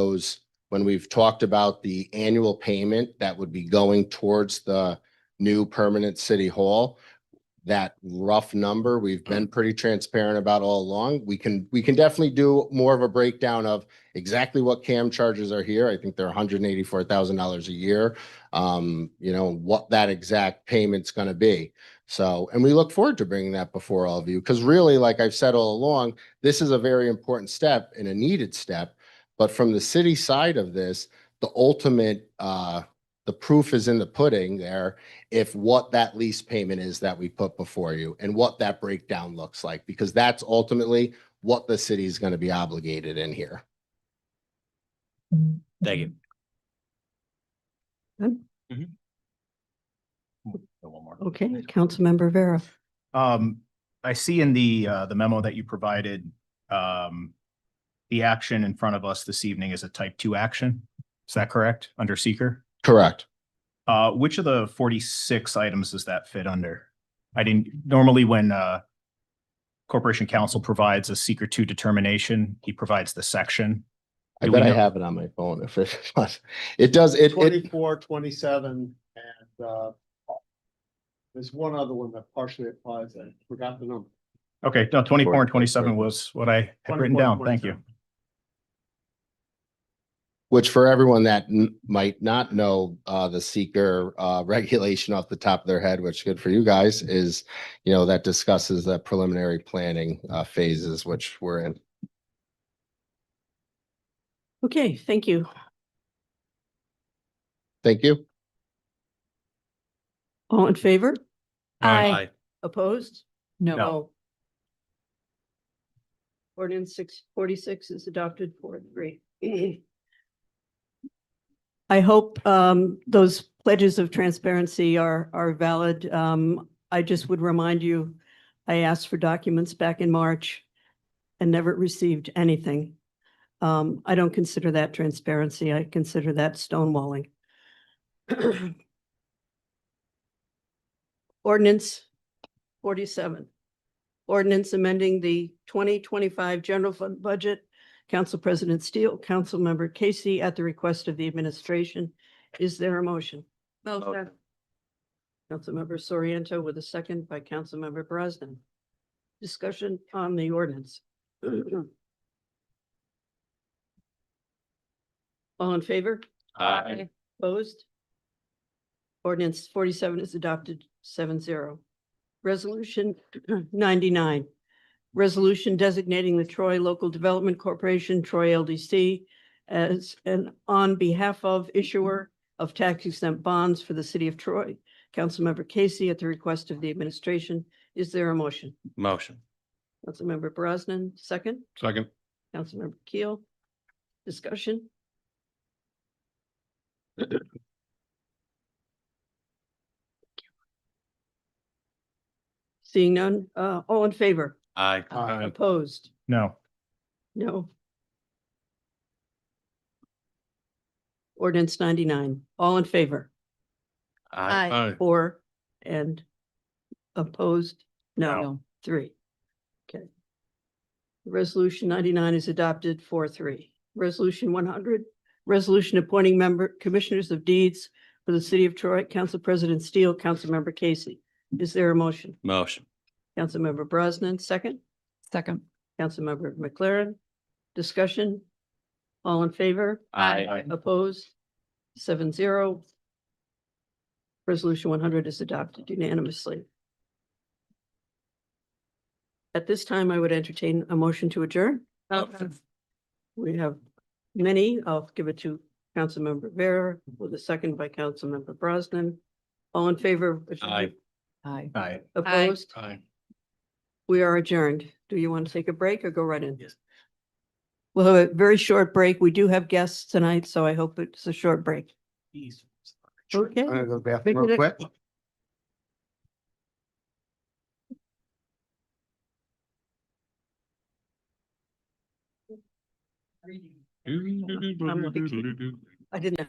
when we've talked about the annual payment that would be going towards the new permanent city hall, that rough number, we've been pretty transparent about all along. We can definitely do more of a breakdown of exactly what CAM charges are here. I think they're $184,000 a year. What that exact payment's going to be. So, and we look forward to bringing that before all of you, because really, like I've said all along, this is a very important step and a needed step. But from the city side of this, the ultimate, the proof is in the pudding there, if what that lease payment is that we put before you and what that breakdown looks like, because that's ultimately what the city is going to be obligated in here. Thank you. Good. Mhm. One more. Okay, Councilmember Vera. I see in the memo that you provided, the action in front of us this evening is a type 2 action. Is that correct? Under seeker? Correct. Which of the 46 items does that fit under? Normally when Corporation Counsel provides a seeker 2 determination, he provides the section. I Do we bet I know- have it on my phone. If it does, it 24, 27, and there's one other one that partially applies. I forgot the number. Okay, no, 24 and 27 was what I had written 24, down. Thank you. 27. which for everyone that might not know the seeker regulation off the top of their head, which is good for you guys, is, that discusses the preliminary planning phases, which we're in. Okay, thank you. Thank you. All in favor? Aye. Opposed? No. Ordinance 646 is adopted 4-3. I hope those pledges of transparency are valid. I just would remind you, I asked for documents back in March and never received anything. I don't consider that transparency. I consider that stonewalling. Ordinance 47. Ordinance amending the 2025 general fund budget. Council President Steele, Councilmember Casey, at the request of the administration. Is there a motion? Motion. Councilmember Soriento with a second by Councilmember Brosnan. Discussion on the ordinance. All in favor? Aye. Opposed? Ordinance 47 is adopted 7-0. Resolution 99. Resolution designating the Troy Local Development Corporation, Troy LDC, as an on behalf of issuer of tax exempt bonds for the city of Troy. Councilmember Casey, at the request of the administration. Is there a motion? Motion. Councilmember Brosnan, second. Second. Councilmember Keel. Discussion. Seeing none, all in favor? Aye. Opposed? No. No. Ordinance 99, all in favor? Aye. 4 and opposed? No, No. 3. Okay. Resolution 99 is adopted 4-3. Resolution 100, resolution appointing commissioners of deeds for the city of Troy. Council President Steele, Councilmember Casey. Is there a motion? Motion. Councilmember Brosnan, second. Second. Councilmember McLaren. Discussion. All in favor? Aye. Opposed? 7-0. Resolution 100 is adopted unanimously. At this time, I would entertain a motion to adjourn. We have many. I'll give it to Councilmember Vera with a second by Councilmember Brosnan. All in favor? Aye. Aye. Aye. Opposed? Aye. We are adjourned. Do you want to take a break or go right in? Yes. We'll have a very short break. We do have guests tonight, so I hope it's a short break. Okay. I'm gonna go to the Make bathroom real it a- quick. I didn't.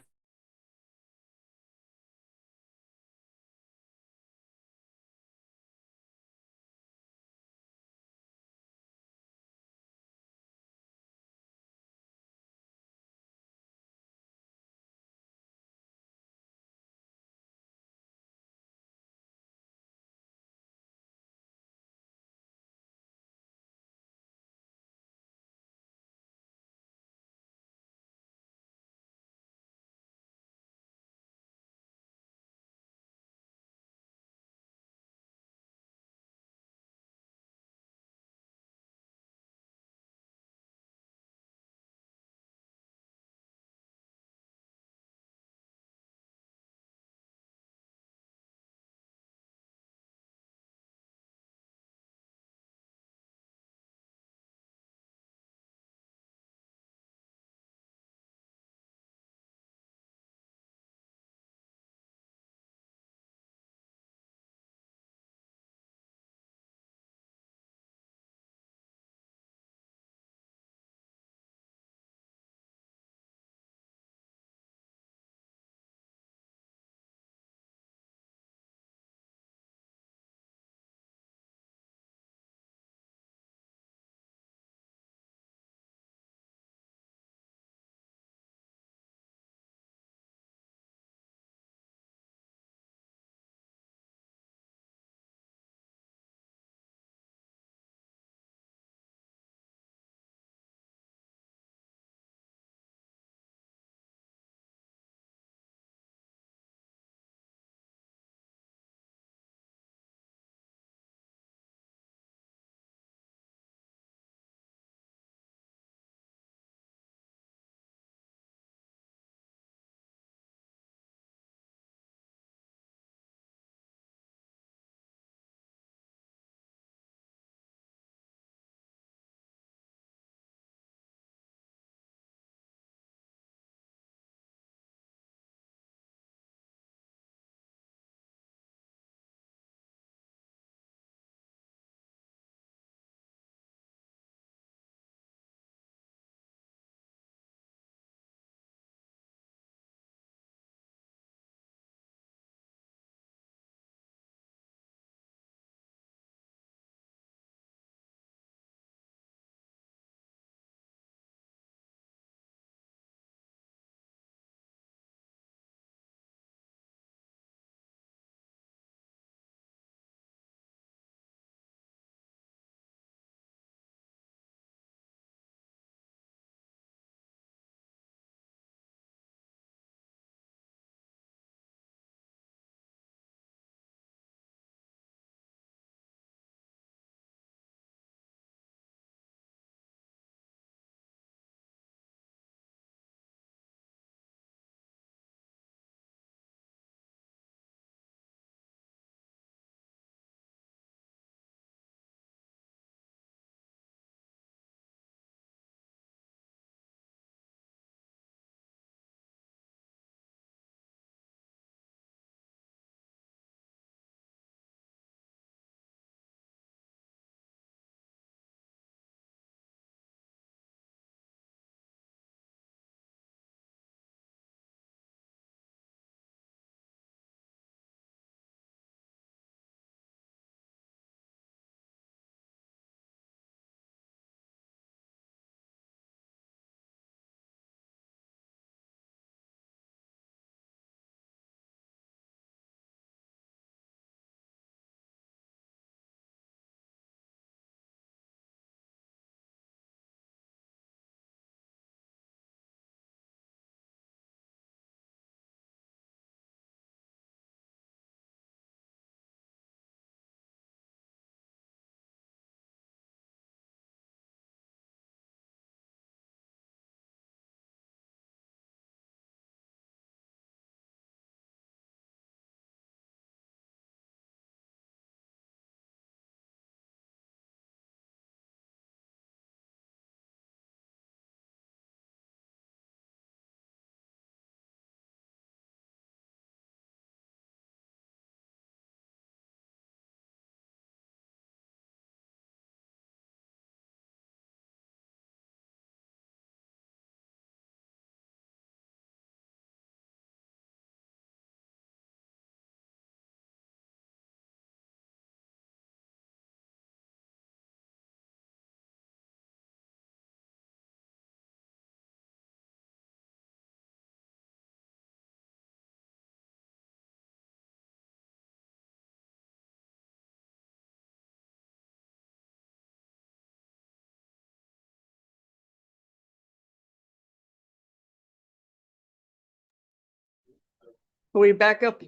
Are we back up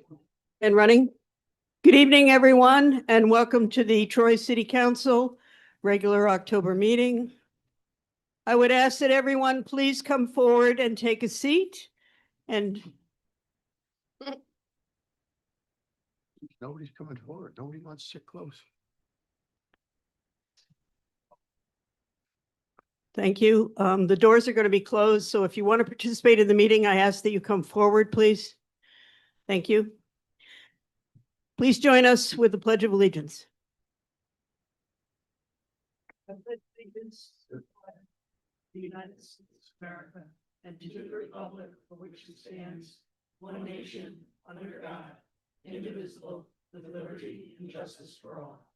and running? Good evening, everyone, and welcome to the Troy City Council regular October meeting. I would ask that everyone please come forward and take a seat. And Nobody's coming forward. Nobody wants to sit close. thank you. The doors are going to be closed, so if you want to participate in the meeting, I ask that you come forward, please. Thank you. Please join us with the Pledge of Allegiance. I pledge allegiance to the United States of America and to the republic for which it stands, one nation, under God, indivisible, with liberty and justice for all.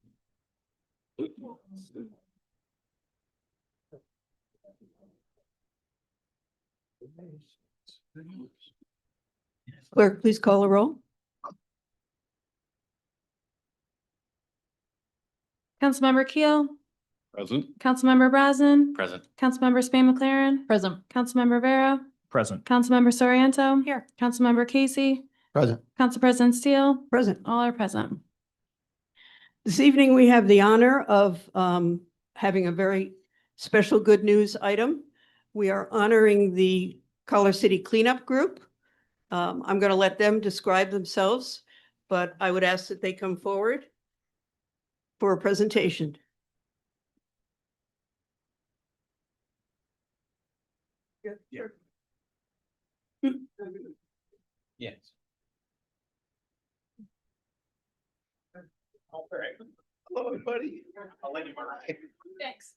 Clerk, please call a roll. Councilmember Keel, Present. Councilmember Brazen, Present. Councilmember Spain McLaren, Present. Councilmember Vera, Present. Councilmember Soriento. Here. Councilmember Casey, Present. Council President Steele, Present. all are present. This evening, we have the honor of having a very special good news item. We are honoring the Color City Cleanup Group. I'm going to let them describe themselves, but I would ask that they come forward for a presentation. Yes. Hello, everybody. I'll let you Thanks.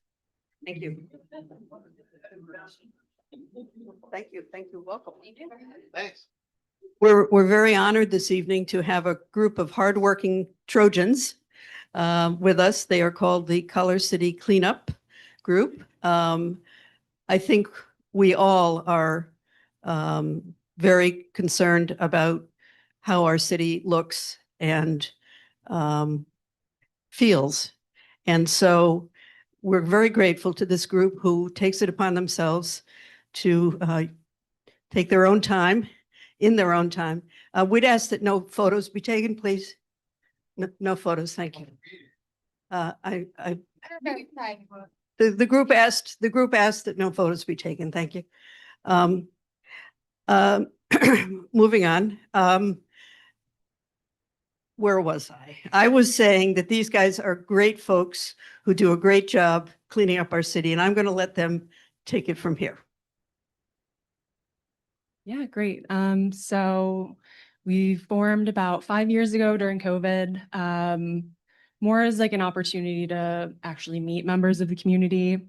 Thank you. Thank you. Thank you. Welcome. Thanks. We're very honored this evening to have a group of hardworking Trojans with us. They are called the Color City Cleanup Group. I think we all are very concerned about how our city looks and feels. And so we're very grateful to this group who takes it upon themselves to take their own time, in their own time. We'd ask that no photos be taken, please. No photos, thank you. The group asked that no photos be taken, thank you. Moving on. Where was I? I was saying that these guys are great folks who do a great job cleaning up our city, and I'm going to let them take it from here. Yeah, great. So we formed about 5 years ago during COVID, more as like an opportunity to actually meet members of the community,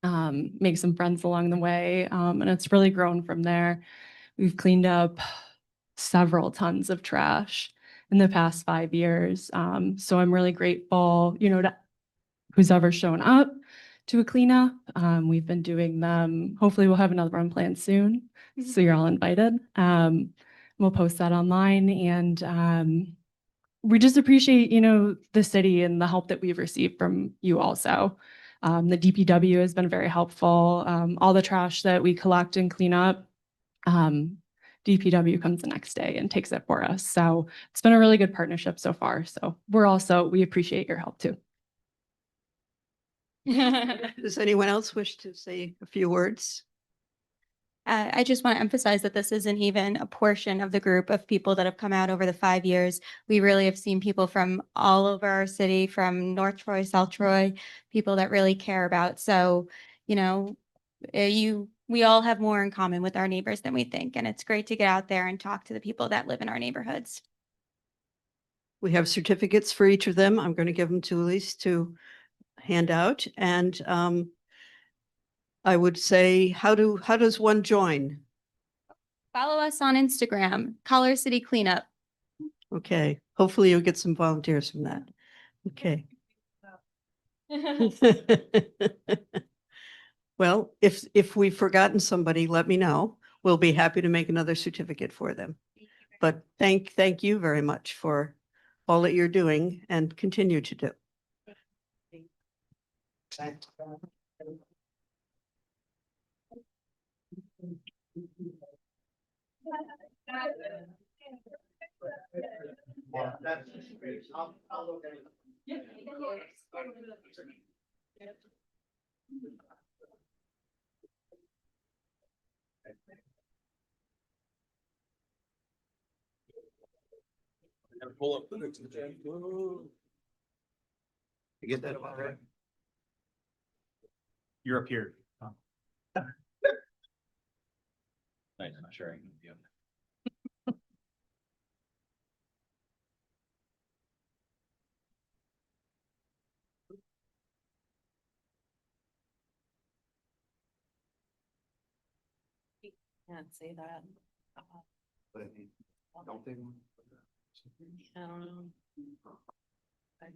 make some friends along the way. And it's really grown from there. We've cleaned up several tons of trash in the past 5 years. So I'm really grateful, to who's ever shown up to a cleanup. We've been doing them. Hopefully we'll have another one planned soon. So you're all invited. We'll post that online, and we just appreciate, the city and the help that we've received from you also. The DPW has been very helpful. All the trash that we collect and clean up, DPW comes the next day and takes it for us. So it's been a really good partnership so far. So we appreciate your help too. Does anyone else wish to say a few words? I just want to emphasize that this isn't even a portion of the group of people that have come out over the 5 years. We really have seen people from all over our city, from North Troy, South Troy, people that really care about. So, we all have more in common with our neighbors than we think. And it's great to get out there and talk to the people that live in our neighborhoods. We have certificates for each of them. I'm going to give them to Elise to hand out. And I would say, how does one join? Follow us on Instagram, Color City Cleanup. Okay, hopefully you'll get some volunteers from that. Okay. Well, if we've forgotten somebody, let me know. We'll be happy to make another certificate for them. But thank you very much for all that you're doing and continue to do. Pull up the next agenda. You get that about right? You're up here. Nice, I'm not sure I can do. Can't say that. Don't they? I don't know.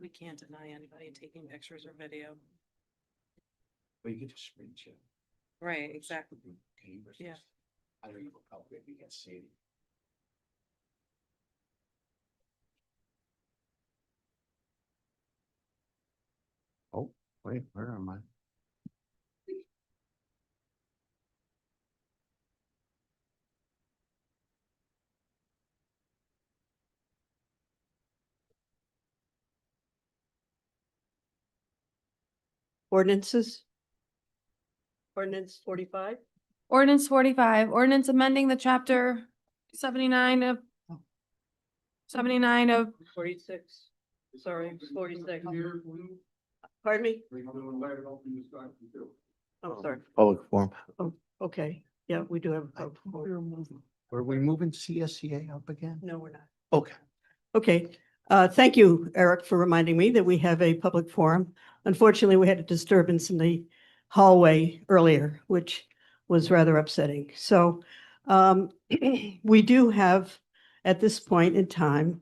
We can't deny anybody taking pictures or video. Well, you get to screen share. Right, exactly. Yeah. I don't even know if you can see it. Oh, wait, where am I? Ordinances? Ordinance 45? Ordinance 45, ordinance amending the chapter 79 of 46. Sorry, 46. Pardon me? Oh, sorry. Public forum. Oh, okay. Yeah, we do have. a public forum. Were we moving CSEA up again? No, we're not. Okay. Okay. Thank you, Eric, for reminding me that we have a public forum. Unfortunately, we had a disturbance in the hallway earlier, which was rather upsetting. So we do have, at this point in time,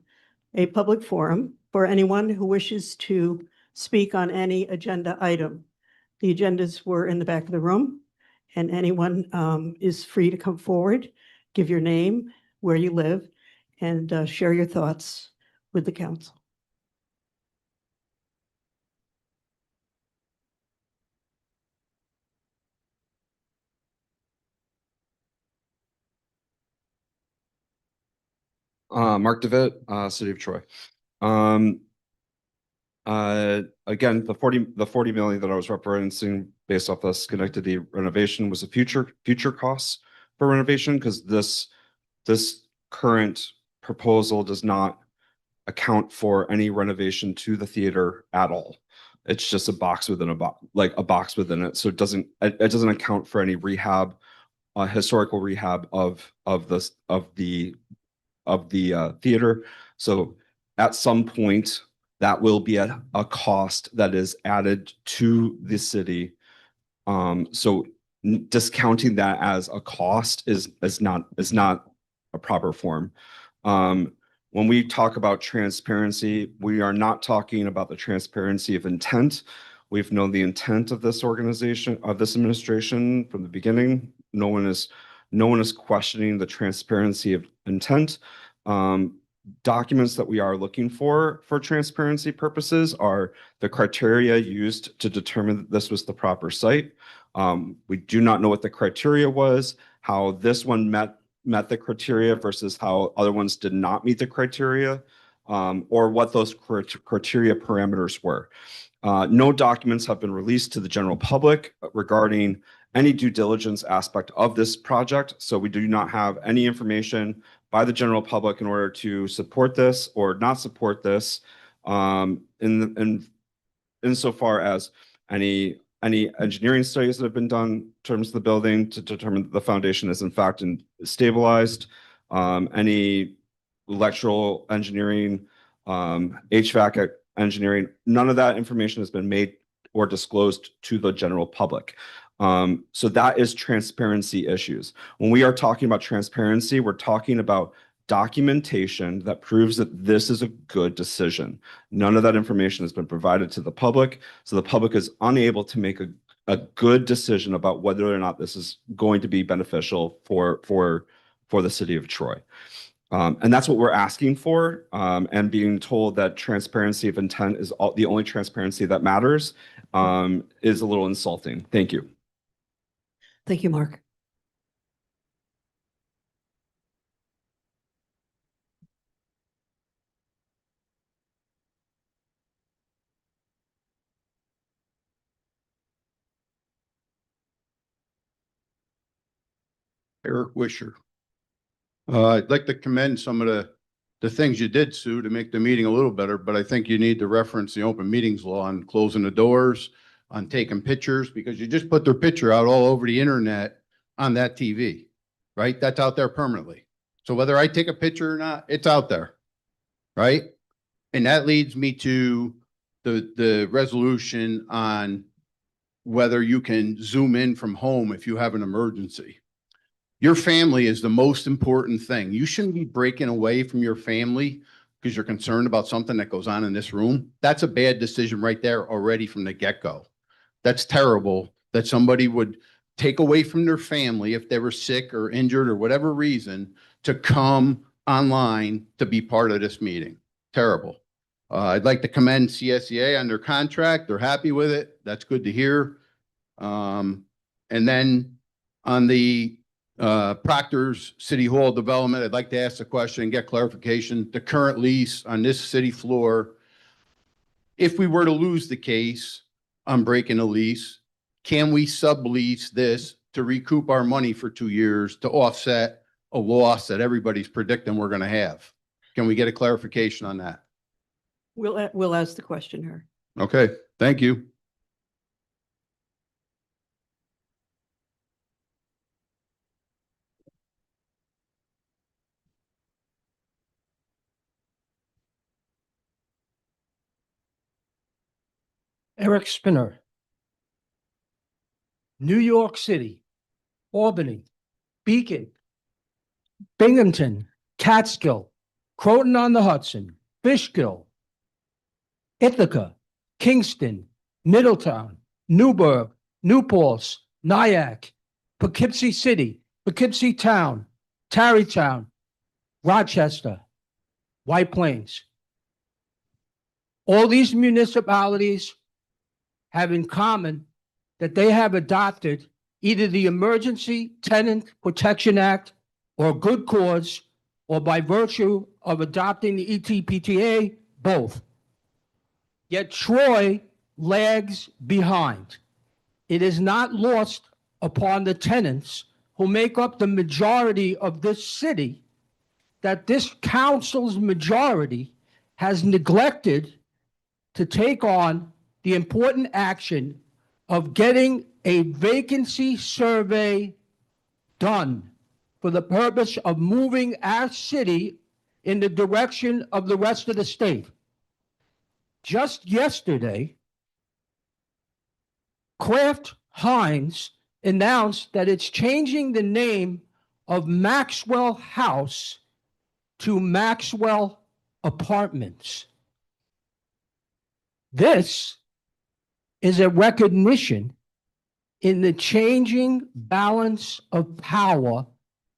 a public forum for anyone who wishes to speak on any agenda item. The agendas were in the back of the room, and anyone is free to come forward, give your name, where you live, and share your thoughts with the council. Mark Devitt, City of Troy. Again, the 40 million that I was referencing based off the Schenectady renovation was a future costs for renovation, because this current proposal does not account for any renovation to the theater at all. It's just a box within a box, like a box within it. So it doesn't account for any rehab, historical rehab of the theater. So at some point, that will be a cost that is added to the city. So discounting that as a cost is not a proper form. When we talk about transparency, we are not talking about the transparency of intent. We've known the intent of this organization, of this administration from the beginning. No one is questioning the transparency of intent. Documents that we are looking for transparency purposes are the criteria used to determine that this was the proper site. We do not know what the criteria was, how this one met the criteria versus how other ones did not meet the criteria, or what those criteria parameters were. No documents have been released to the general public regarding any due diligence aspect of this project. So we do not have any information by the general public in order to support this or not support this, insofar as any engineering studies that have been done in terms of the building to determine that the foundation is in fact stabilized, any electrical engineering, HVAC engineering, none of that information has been made or disclosed to the general public. So that is transparency issues. When we are talking about transparency, we're talking about documentation that proves that this is a good decision. None of that information has been provided to the public, so the public is unable to make a good decision about whether or not this is going to be beneficial for the city of Troy. And that's what we're asking for, and being told that transparency of intent is the only transparency that matters is a little insulting. Thank you. Thank you, Mark. Eric Wisher. I'd like to commend some of the things you did, Sue, to make the meeting a little better, but I think you need to reference the open meetings law on closing the doors, on taking pictures, because you just put their picture out all over the internet on that TV, right? That's out there permanently. So whether I take a picture or not, it's out there, right? And that leads me to the resolution on whether you can zoom in from home if you have an emergency. Your family is the most important thing. You shouldn't be breaking away from your family because you're concerned about something that goes on in this room. That's a bad decision right there already from the get-go. That's terrible that somebody would take away from their family if they were sick or injured or whatever reason to come online to be part of this meeting. Terrible. I'd like to commend CSEA on their contract. They're happy with it. That's good to hear. And then on the Proctor's City Hall development, I'd like to ask the question and get clarification. The current lease on this city floor, if we were to lose the case on breaking a lease, can we sublease this to recoup our money for 2 years to offset a loss that everybody's predicting we're going to have? Can we get a clarification on that? We'll ask the question here. Okay, thank you. Eric Spinner. New York City, Albany, Beacon, Binghamton, Catskill, Croton-on-the-Hudson, Fishkill, Ithaca, Kingston, Middletown, Newburgh, New Paltz, Nyack, Poughkeepsie City, Poughkeepsie Town, Tarrytown, Rochester, White Plains. All these municipalities have in common that they have adopted either the Emergency Tenant Protection Act or Good Cause, or by virtue of adopting the ETPTA, both. Yet Troy lags behind. It is not lost upon the tenants who make up the majority of this city that this council's majority has neglected to take on the important action of getting a vacancy survey done for the purpose of moving our city in the direction of the rest of the state. Just yesterday, Kraft Heinz announced that it's changing the name of Maxwell House to Maxwell Apartments. This is a recognition in the changing balance of power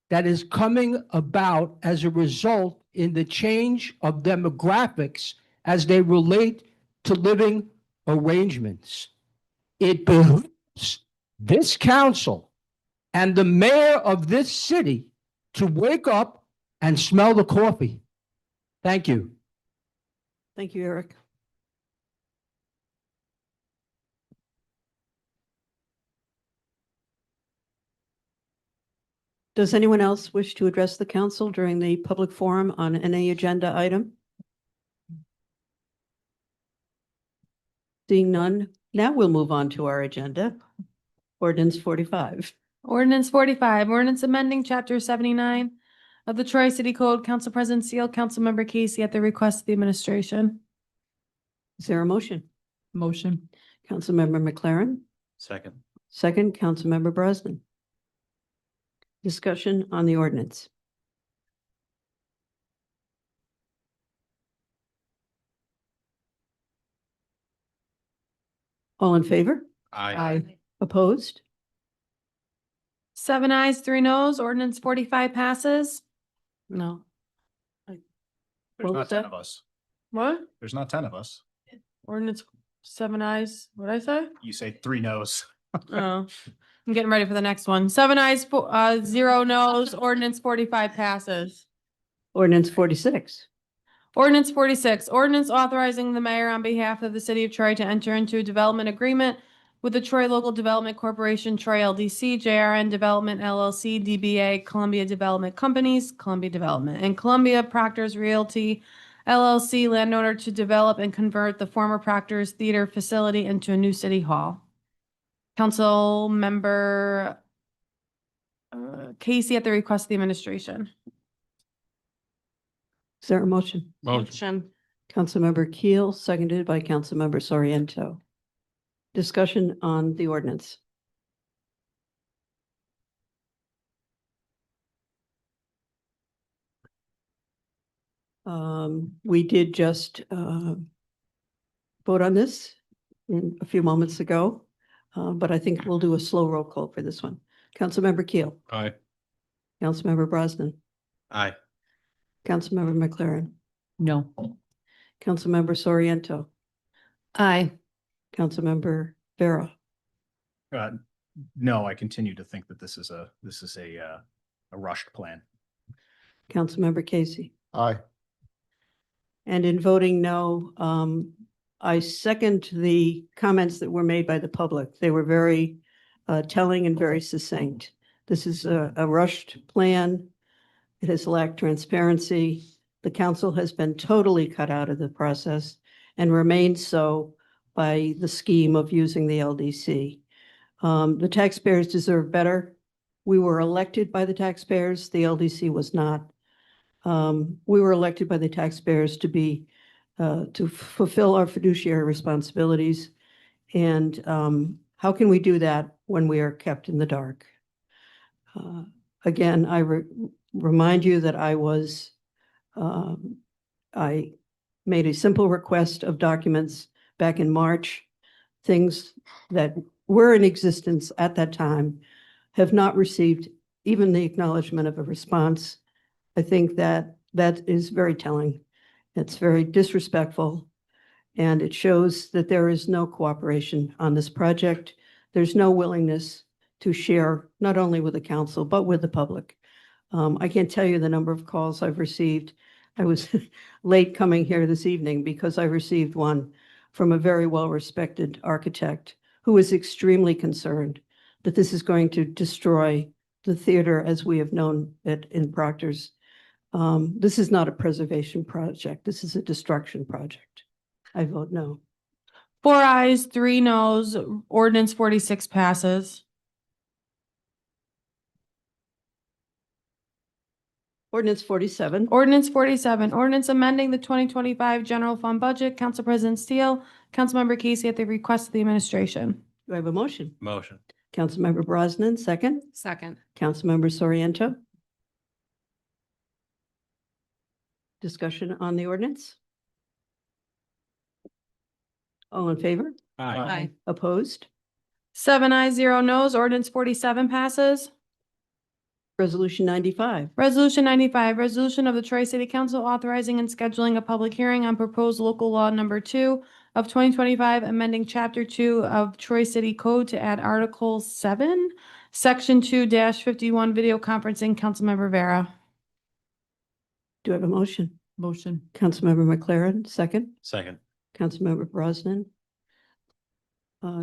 that is coming about as a result in the change of demographics as they relate to living arrangements. It behooves this council and the mayor of this city to wake up and smell the coffee. Thank you. Thank you, Eric. Does anyone else wish to address the council during the public forum on any agenda item? Seeing none, now we'll move on to our agenda. Ordinance 45. Ordinance 45, ordinance amending chapter 79 of the Troy City Code. Council President Seal, Councilmember Casey at the request of the administration. Is there a motion? Motion. Councilmember McLaren, Second. second, Councilmember Brosnan. Discussion on the ordinance. All in favor? Aye. Opposed? 7 ayes, 3 noes. Ordinance 45 passes. No. There's What not was 10 that? of us. What? There's not 10 of us. Ordinance 7 ayes. What'd I say? You say 3 no's. Oh, I'm getting ready for the next one. 7 ayes, 0 noes. Ordinance 45 passes. Ordinance 46. Ordinance 46, ordinance authorizing the mayor on behalf of the city of Troy to enter into a development agreement with the Troy Local Development Corporation, Troy LDC, JRN Development LLC, DBA Columbia Development Companies, Columbia Development, and Columbia Proctor's Realty LLC, landowner to develop and convert the former Proctor's Theater facility into a new city hall. Council member Casey at the request of the administration. Is there a motion? Motion. Councilmember Keel, seconded by Councilmember Soriento. Discussion on the ordinance. We did just vote on this a few moments ago, but I think we'll do a slow roll call for this one. Councilmember Keel, Aye. Councilmember Brosnan, Aye. Councilmember McLaren, No. Councilmember Soriento, Aye. Councilmember Vera. No, I continue to think that this is a rushed plan. Councilmember Casey. Aye. And in voting no, I second the comments that were made by the public. They were very telling and very succinct. This is a rushed plan. It has lacked transparency. The council has been totally cut out of the process and remains so by the scheme of using the LDC. The taxpayers deserve better. We were elected by the taxpayers. The LDC was not. We were elected by the taxpayers to fulfill our fiduciary responsibilities. And how can we do that when we are kept in the dark? Again, I remind you that I made a simple request of documents back in March. Things that were in existence at that time have not received even the acknowledgement of a response. I think that is very telling. It's very disrespectful, and it shows that there is no cooperation on this project. There's no willingness to share, not only with the council, but with the public. I can't tell you the number of calls I've received. I was late coming here this evening because I received one from a very well-respected architect who is extremely concerned that this is going to destroy the theater as we have known it in Proctor's. This is not a preservation project. This is a destruction project. I vote no. 4 ayes, 3 noes, ordinance 46 passes. Ordinance 47. Ordinance 47, ordinance amending the 2025 general fund budget. Council President Steele, Councilmember Casey at the request of the administration. Do I have a motion? Motion. Councilmember Brosnan, second. Second. Councilmember Soriento. Discussion on the ordinance? All in favor? Aye. Opposed? 7 ayes, 0 noes, ordinance 47 passes. Resolution 95. Resolution 95, resolution of the Troy City Council authorizing and scheduling a public hearing on proposed local law number 2 of 2025, amending chapter 2 of Troy City Code to add article 7, section 2-51 video conferencing. Councilmember Vera. Do I have a motion? Motion. Councilmember McLaren, second. Second. Councilmember Brosnan.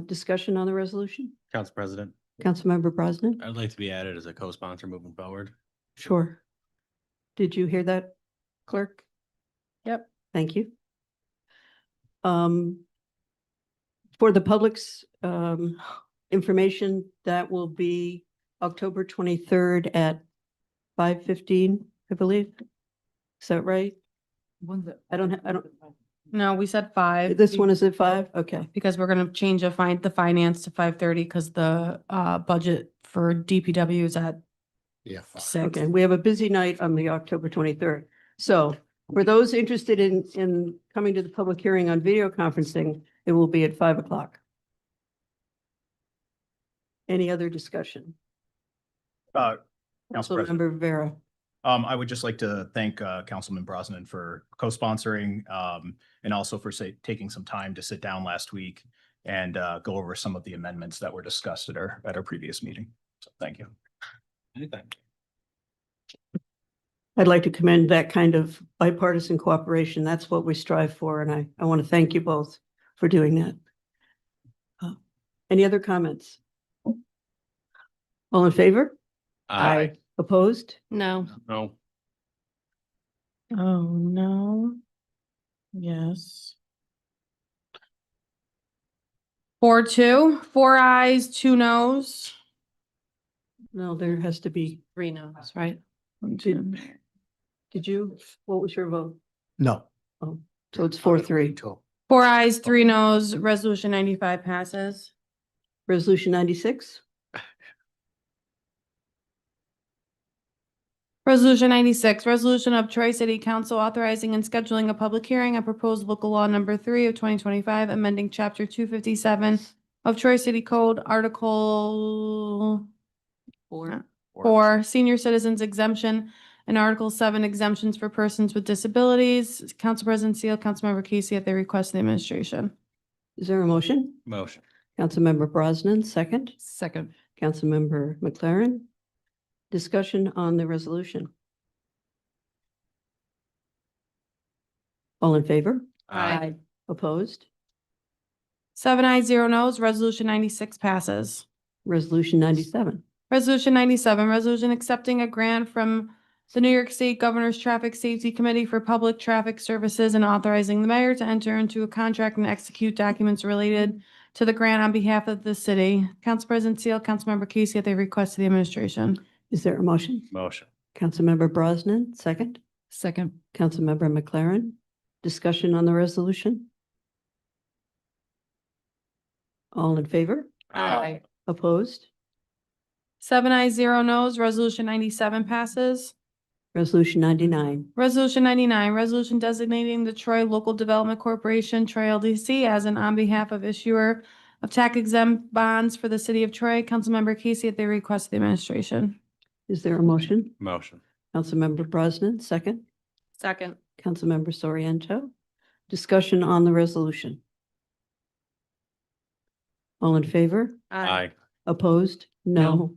Discussion on the resolution? Council President, Councilmember Brosnan? I'd like to be added as a co-sponsor moving forward. Sure. Did you hear that, clerk? Yep. Thank you. For the public's information, that will be October 23rd at 5:15, I believe. Is that right? I don't. No, we said 5. This one is at 5? Okay. Because we're gonna change the finance to 5:30 because the budget for DPW is at Yeah. 6. Okay, we have a busy night on the October 23rd. So for those interested in coming to the public hearing on video conferencing, it will be at 5 o'clock. Any other discussion? Council President. Councilmember Vera. I would just like to thank Councilman Brosnan for co-sponsoring and also for taking some time to sit down last week and go over some of the amendments that were discussed at our previous meeting. So thank you. Anything. I'd like to commend that kind of bipartisan cooperation. That's what we strive for, and I want to thank you both for doing that. Any other comments? All in favor? Aye. Opposed? No. No. Oh, no. Yes. 4-2, 4 ayes, 2 noes. No, there has to be, 3 no's, right? did you, what was your vote? No. Oh, so it's 4-3. 4 ayes, 3 noes, resolution 95 passes. Resolution 96? Resolution 96, resolution of Troy City Council authorizing and scheduling a public hearing on proposed local law number 3 of 2025, amending chapter 257 of Troy City Code, article 4, senior citizens exemption, and article 7, exemptions for persons with disabilities. Council President Seal, Councilmember Casey at the request of the administration. Is there a motion? Motion. Councilmember Brosnan, second. Second. Councilmember McLaren. Discussion on the resolution. All in favor? Aye. Opposed? 7 ayes, 0 noes, resolution 96 passes. Resolution 97. Resolution 97, resolution accepting a grant from the New York State Governor's Traffic Safety Committee for Public Traffic Services and authorizing the mayor to enter into a contract and execute documents related to the grant on behalf of the city. Council President Seal, Councilmember Casey at the request of the administration. Is there a motion? Motion. Councilmember Brosnan, second. Second. Councilmember McLaren. Discussion on the resolution. All in favor? Aye. Opposed? 7 ayes, 0 noes, resolution 97 passes. Resolution 99. Resolution 99, resolution designating the Troy Local Development Corporation, Troy LDC, as an on behalf of issuer of tax exempt bonds for the city of Troy. Councilmember Casey at the request of the administration. Is there a motion? Motion. Councilmember Brosnan, second. Second. Councilmember Soriento. Discussion on the resolution. All in favor? Aye. Opposed? No.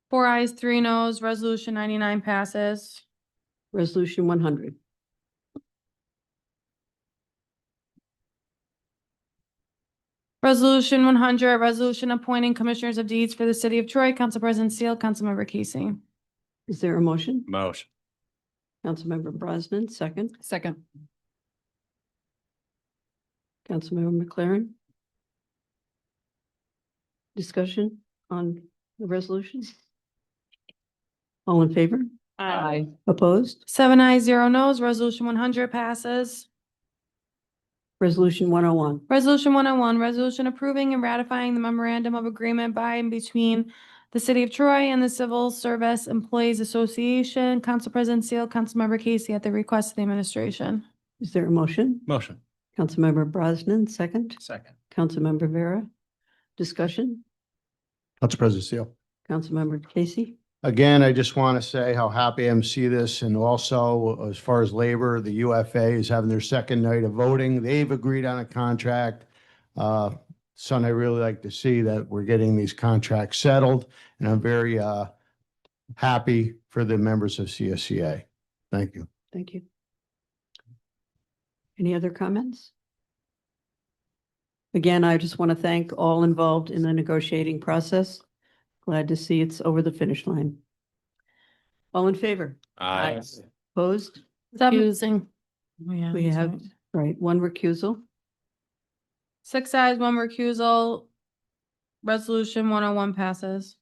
4 ayes, 3 noes, resolution 99 passes. Resolution 100. Resolution 100, resolution appointing commissioners of deeds for the city of Troy. Council President Seal, Councilmember Casey. Is there a motion? Motion. Councilmember Brosnan, second. Second. Councilmember McLaren. Discussion on the resolution? All in favor? Aye. Opposed? 7 ayes, 0 noes, resolution 100 passes. Resolution 101. Resolution 101, resolution approving and ratifying the memorandum of agreement by and between the City of Troy and the Civil Service Employees Association. Council President Seal, Councilmember Casey at the request of the administration. Is there a motion? Motion. Councilmember Brosnan, second. Second. Councilmember Vera. Discussion? Council President Seal. Councilmember Casey? Again, I just want to say how happy I am to see this. And also, as far as labor, the UFA is having their second night of voting. They've agreed on a contract. Son, I really like to see that we're getting these contracts settled. And I'm very happy for the members of CSCA. Thank you. Thank you. Any other comments? Again, I just want to thank all involved in the negotiating process. Glad to see it's over the finish line. All in favor? Aye. Opposed? Recusing. We have, right, one recusal. 6 ayes, 1 recusal. Resolution 101 passes.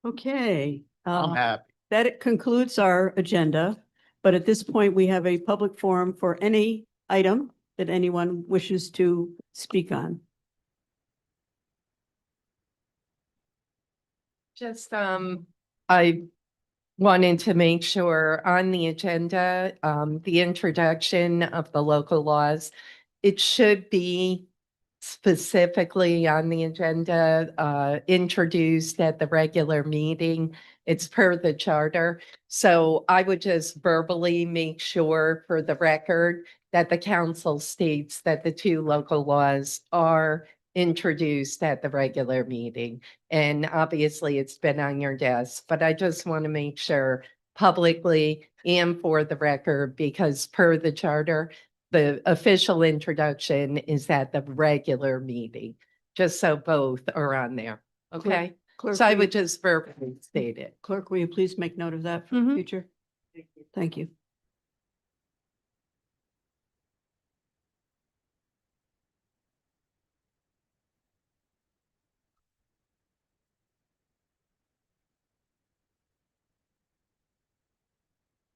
Okay. I'm happy. That concludes our agenda, but at this point, we have a public forum for any item that anyone wishes to speak on. Just, I wanted to make sure on the agenda, the introduction of the local laws, it should be specifically on the agenda, introduced at the regular meeting. It's per the charter. So I would just verbally make sure for the record that the council states that the 2 local laws are introduced at the regular meeting. And obviously it's been on your desk, but I just want to make sure publicly and for the record, because per the charter, the official introduction is at the regular meeting, just so both are on there. Okay? Clerk, So I will you- would just verbally state it. Clerk, will you please make note of that for the Mhm. future? Thank you.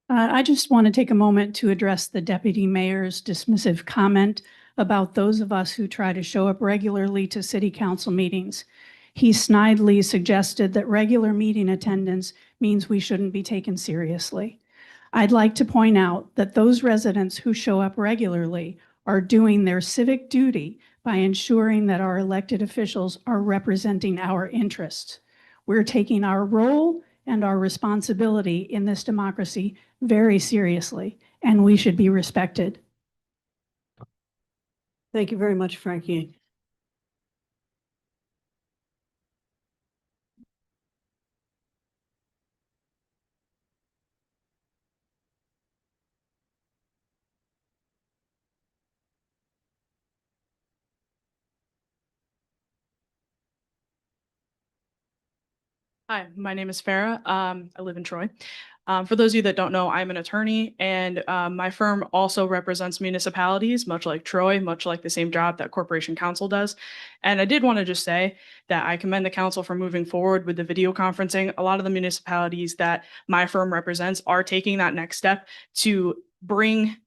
I just want to take a moment to address the deputy mayor's dismissive comment about those of us who try to show up regularly to city council meetings. He snidely suggested that regular meeting attendance means we shouldn't be taken seriously. I'd like to point out that those residents who show up regularly are doing their civic duty by ensuring that our elected officials are representing our interests. We're taking our role and our responsibility in this democracy very seriously, and we should be respected. Thank you very much, Frankie. Hi, my name is Farah. I live in Troy. For those of you that don't know, I'm an attorney and my firm also represents municipalities, much like Troy, much like the same job that Corporation Counsel does. And I did want to just say that I commend the council for moving forward with the video conferencing. A lot of the municipalities that my firm represents are taking that next step to bring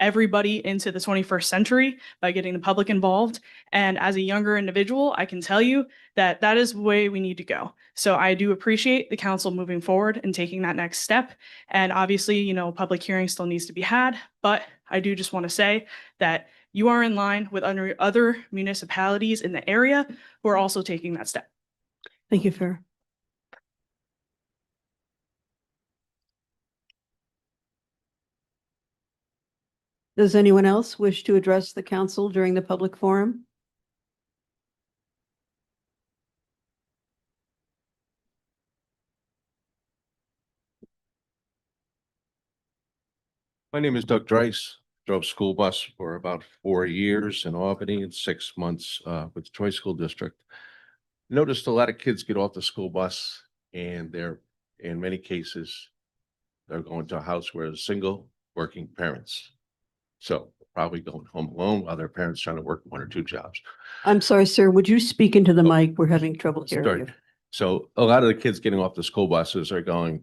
everybody into the 21st century by getting the public involved. And as a younger individual, I can tell you that that is the way we need to go. So I do appreciate the council moving forward and taking that next step. And obviously, you know, public hearing still needs to be had, but I do just want to say that you are in line with other municipalities in the area who are also taking that step. Thank you, Farah. Does anyone else wish to address the council during the public forum? My name is Doug Dreiss. Drove school bus for about 4 years in Albany and 6 months with the Troy School District. Noticed a lot of kids get off the school bus and they're, in many cases, they're going to a house where there's single working parents. So probably going home alone while their parents trying to work 1 or 2 jobs. I'm sorry, sir. Would you speak into the mic? We're having trouble hearing Sorry. you. So a lot of the kids getting off the school buses are going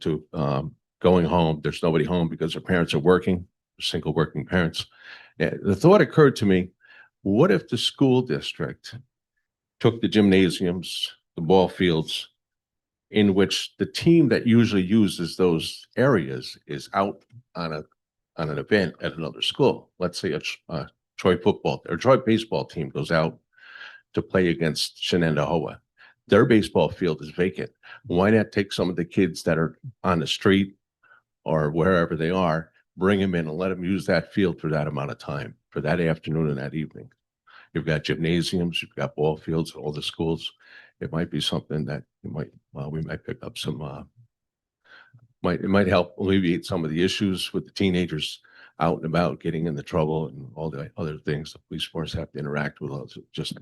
home. There's nobody home because their parents are working, single working parents. The thought occurred to me, what if the school district took the gymnasiums, the ball fields, in which the team that usually uses those areas is out on an event at another school? Let's say a Troy football or Troy baseball team goes out to play against Shenandoah. Their baseball field is vacant. Why not take some of the kids that are on the street or wherever they are, bring them in and let them use that field for that amount of time, for that afternoon and that evening? You've got gymnasiums, you've got ball fields, all the schools. It might be something that we might pick up some, it might help alleviate some of the issues with the teenagers out and about getting into trouble and all the other things the police force have to interact with, just,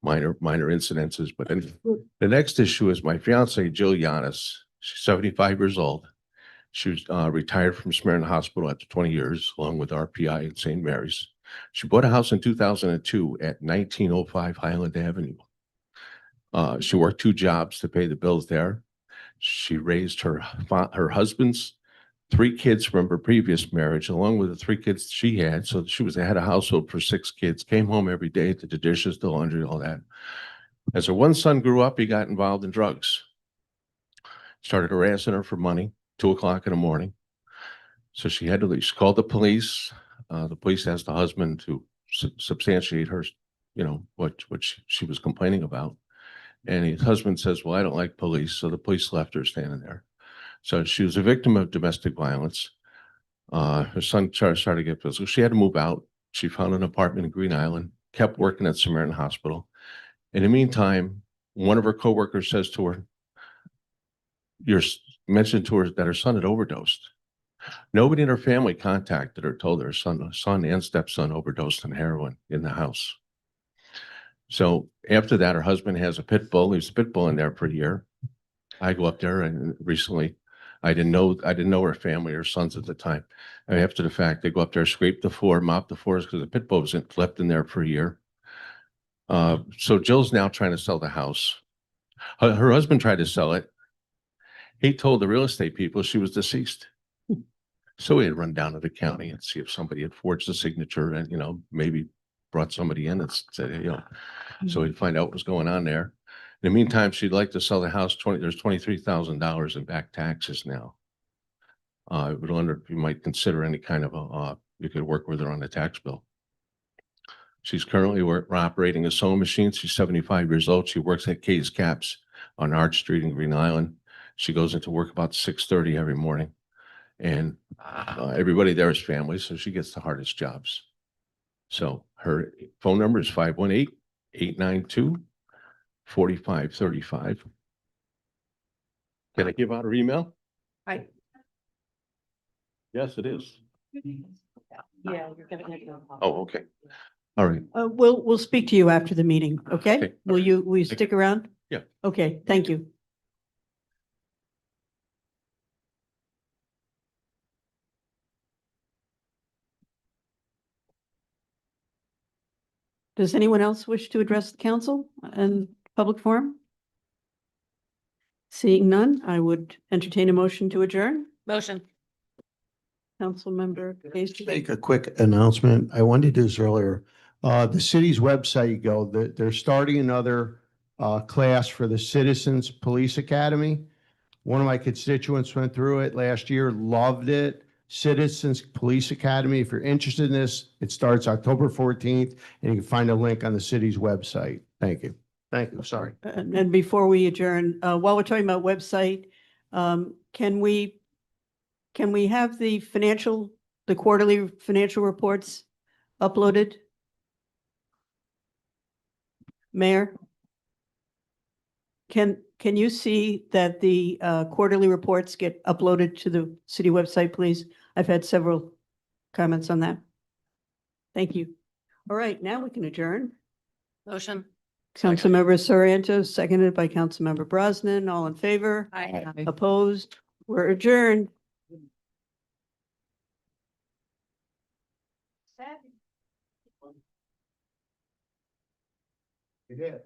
minor incidences. But then the next issue is my fiance, Jill Yanis. She's 75 years old. She was retired from Smyrna Hospital after 20 years, along with RPI at St. Mary's. She bought a house in 2002 at 1905 Highland Avenue. She worked 2 jobs to pay the bills there. She raised her husband's 3 kids from her previous marriage, along with the 3 kids she had. So she had a household for 6 kids, came home every day, did the dishes, the laundry, all that. As her one son grew up, he got involved in drugs. Started harassing her for money, 2 o'clock in the morning. So she had to leave. She called the police. The police asked the husband to substantiate her, what she was complaining about. And his husband says, well, I don't like police. So the police left her standing there. So she was a victim of domestic violence. Her son started to get physical. She had to move out. She found an apartment in Green Island, kept working at Samaritan Hospital. In the meantime, one of her coworkers says to her, mentioned to her that her son had overdosed. Nobody in her family contacted her, told her son and stepson overdosed on heroin in the house. So after that, her husband has a pit bull. He's a pit bull in there for a year. I go up there and recently, I didn't know her family, her sons at the time. And after the fact, they go up there, scrape the floor, mop the floors because the pit bull was left in there for a year. So Jill's now trying to sell the house. Her husband tried to sell it. He told the real estate people she was deceased. So he had run down to the county and see if somebody had forged a signature and, maybe brought somebody in and said, so he'd find out what was going on there. In the meantime, she'd like to sell the house. There's $23,000 in back taxes now. I would wonder if you might consider any kind of you could work with her on the tax bill. She's currently operating a sewing machine. She's 75 years old. She works at Kay's Caps on Arch Street in Green Island. She goes into work about 6:30 every morning. And everybody there is family, so she gets the hardest jobs. So her phone number is 518-892-4535. Can I give out her email? Hi. Yes, it is. Yeah, you're gonna. Oh, okay. All right. We'll speak to you after the meeting, okay? Okay, Will you stick around? Yeah. Okay, thank you. Does anyone else wish to address the council and public forum? Seeing none, I would entertain a motion to adjourn. Motion. Councilmember Casey. Make a quick announcement. I wanted to do this earlier. The city's website, you go, they're starting another class for the Citizens Police Academy. One of my constituents went through it last year, loved it. Citizens Police Academy. If you're interested in this, it starts October 14th, and you can find a link on the city's website. Thank you. Thank you. Sorry. And before we adjourn, while we're talking about website, can we have the quarterly financial reports uploaded? Mayor? Can you see that the quarterly reports get uploaded to the city website, please? I've had several comments on that. Thank you. All right, now we can adjourn. Motion. Councilmember Sorrento, seconded by Councilmember Brosnan. All in favor? Aye. Opposed? We're adjourned. You did.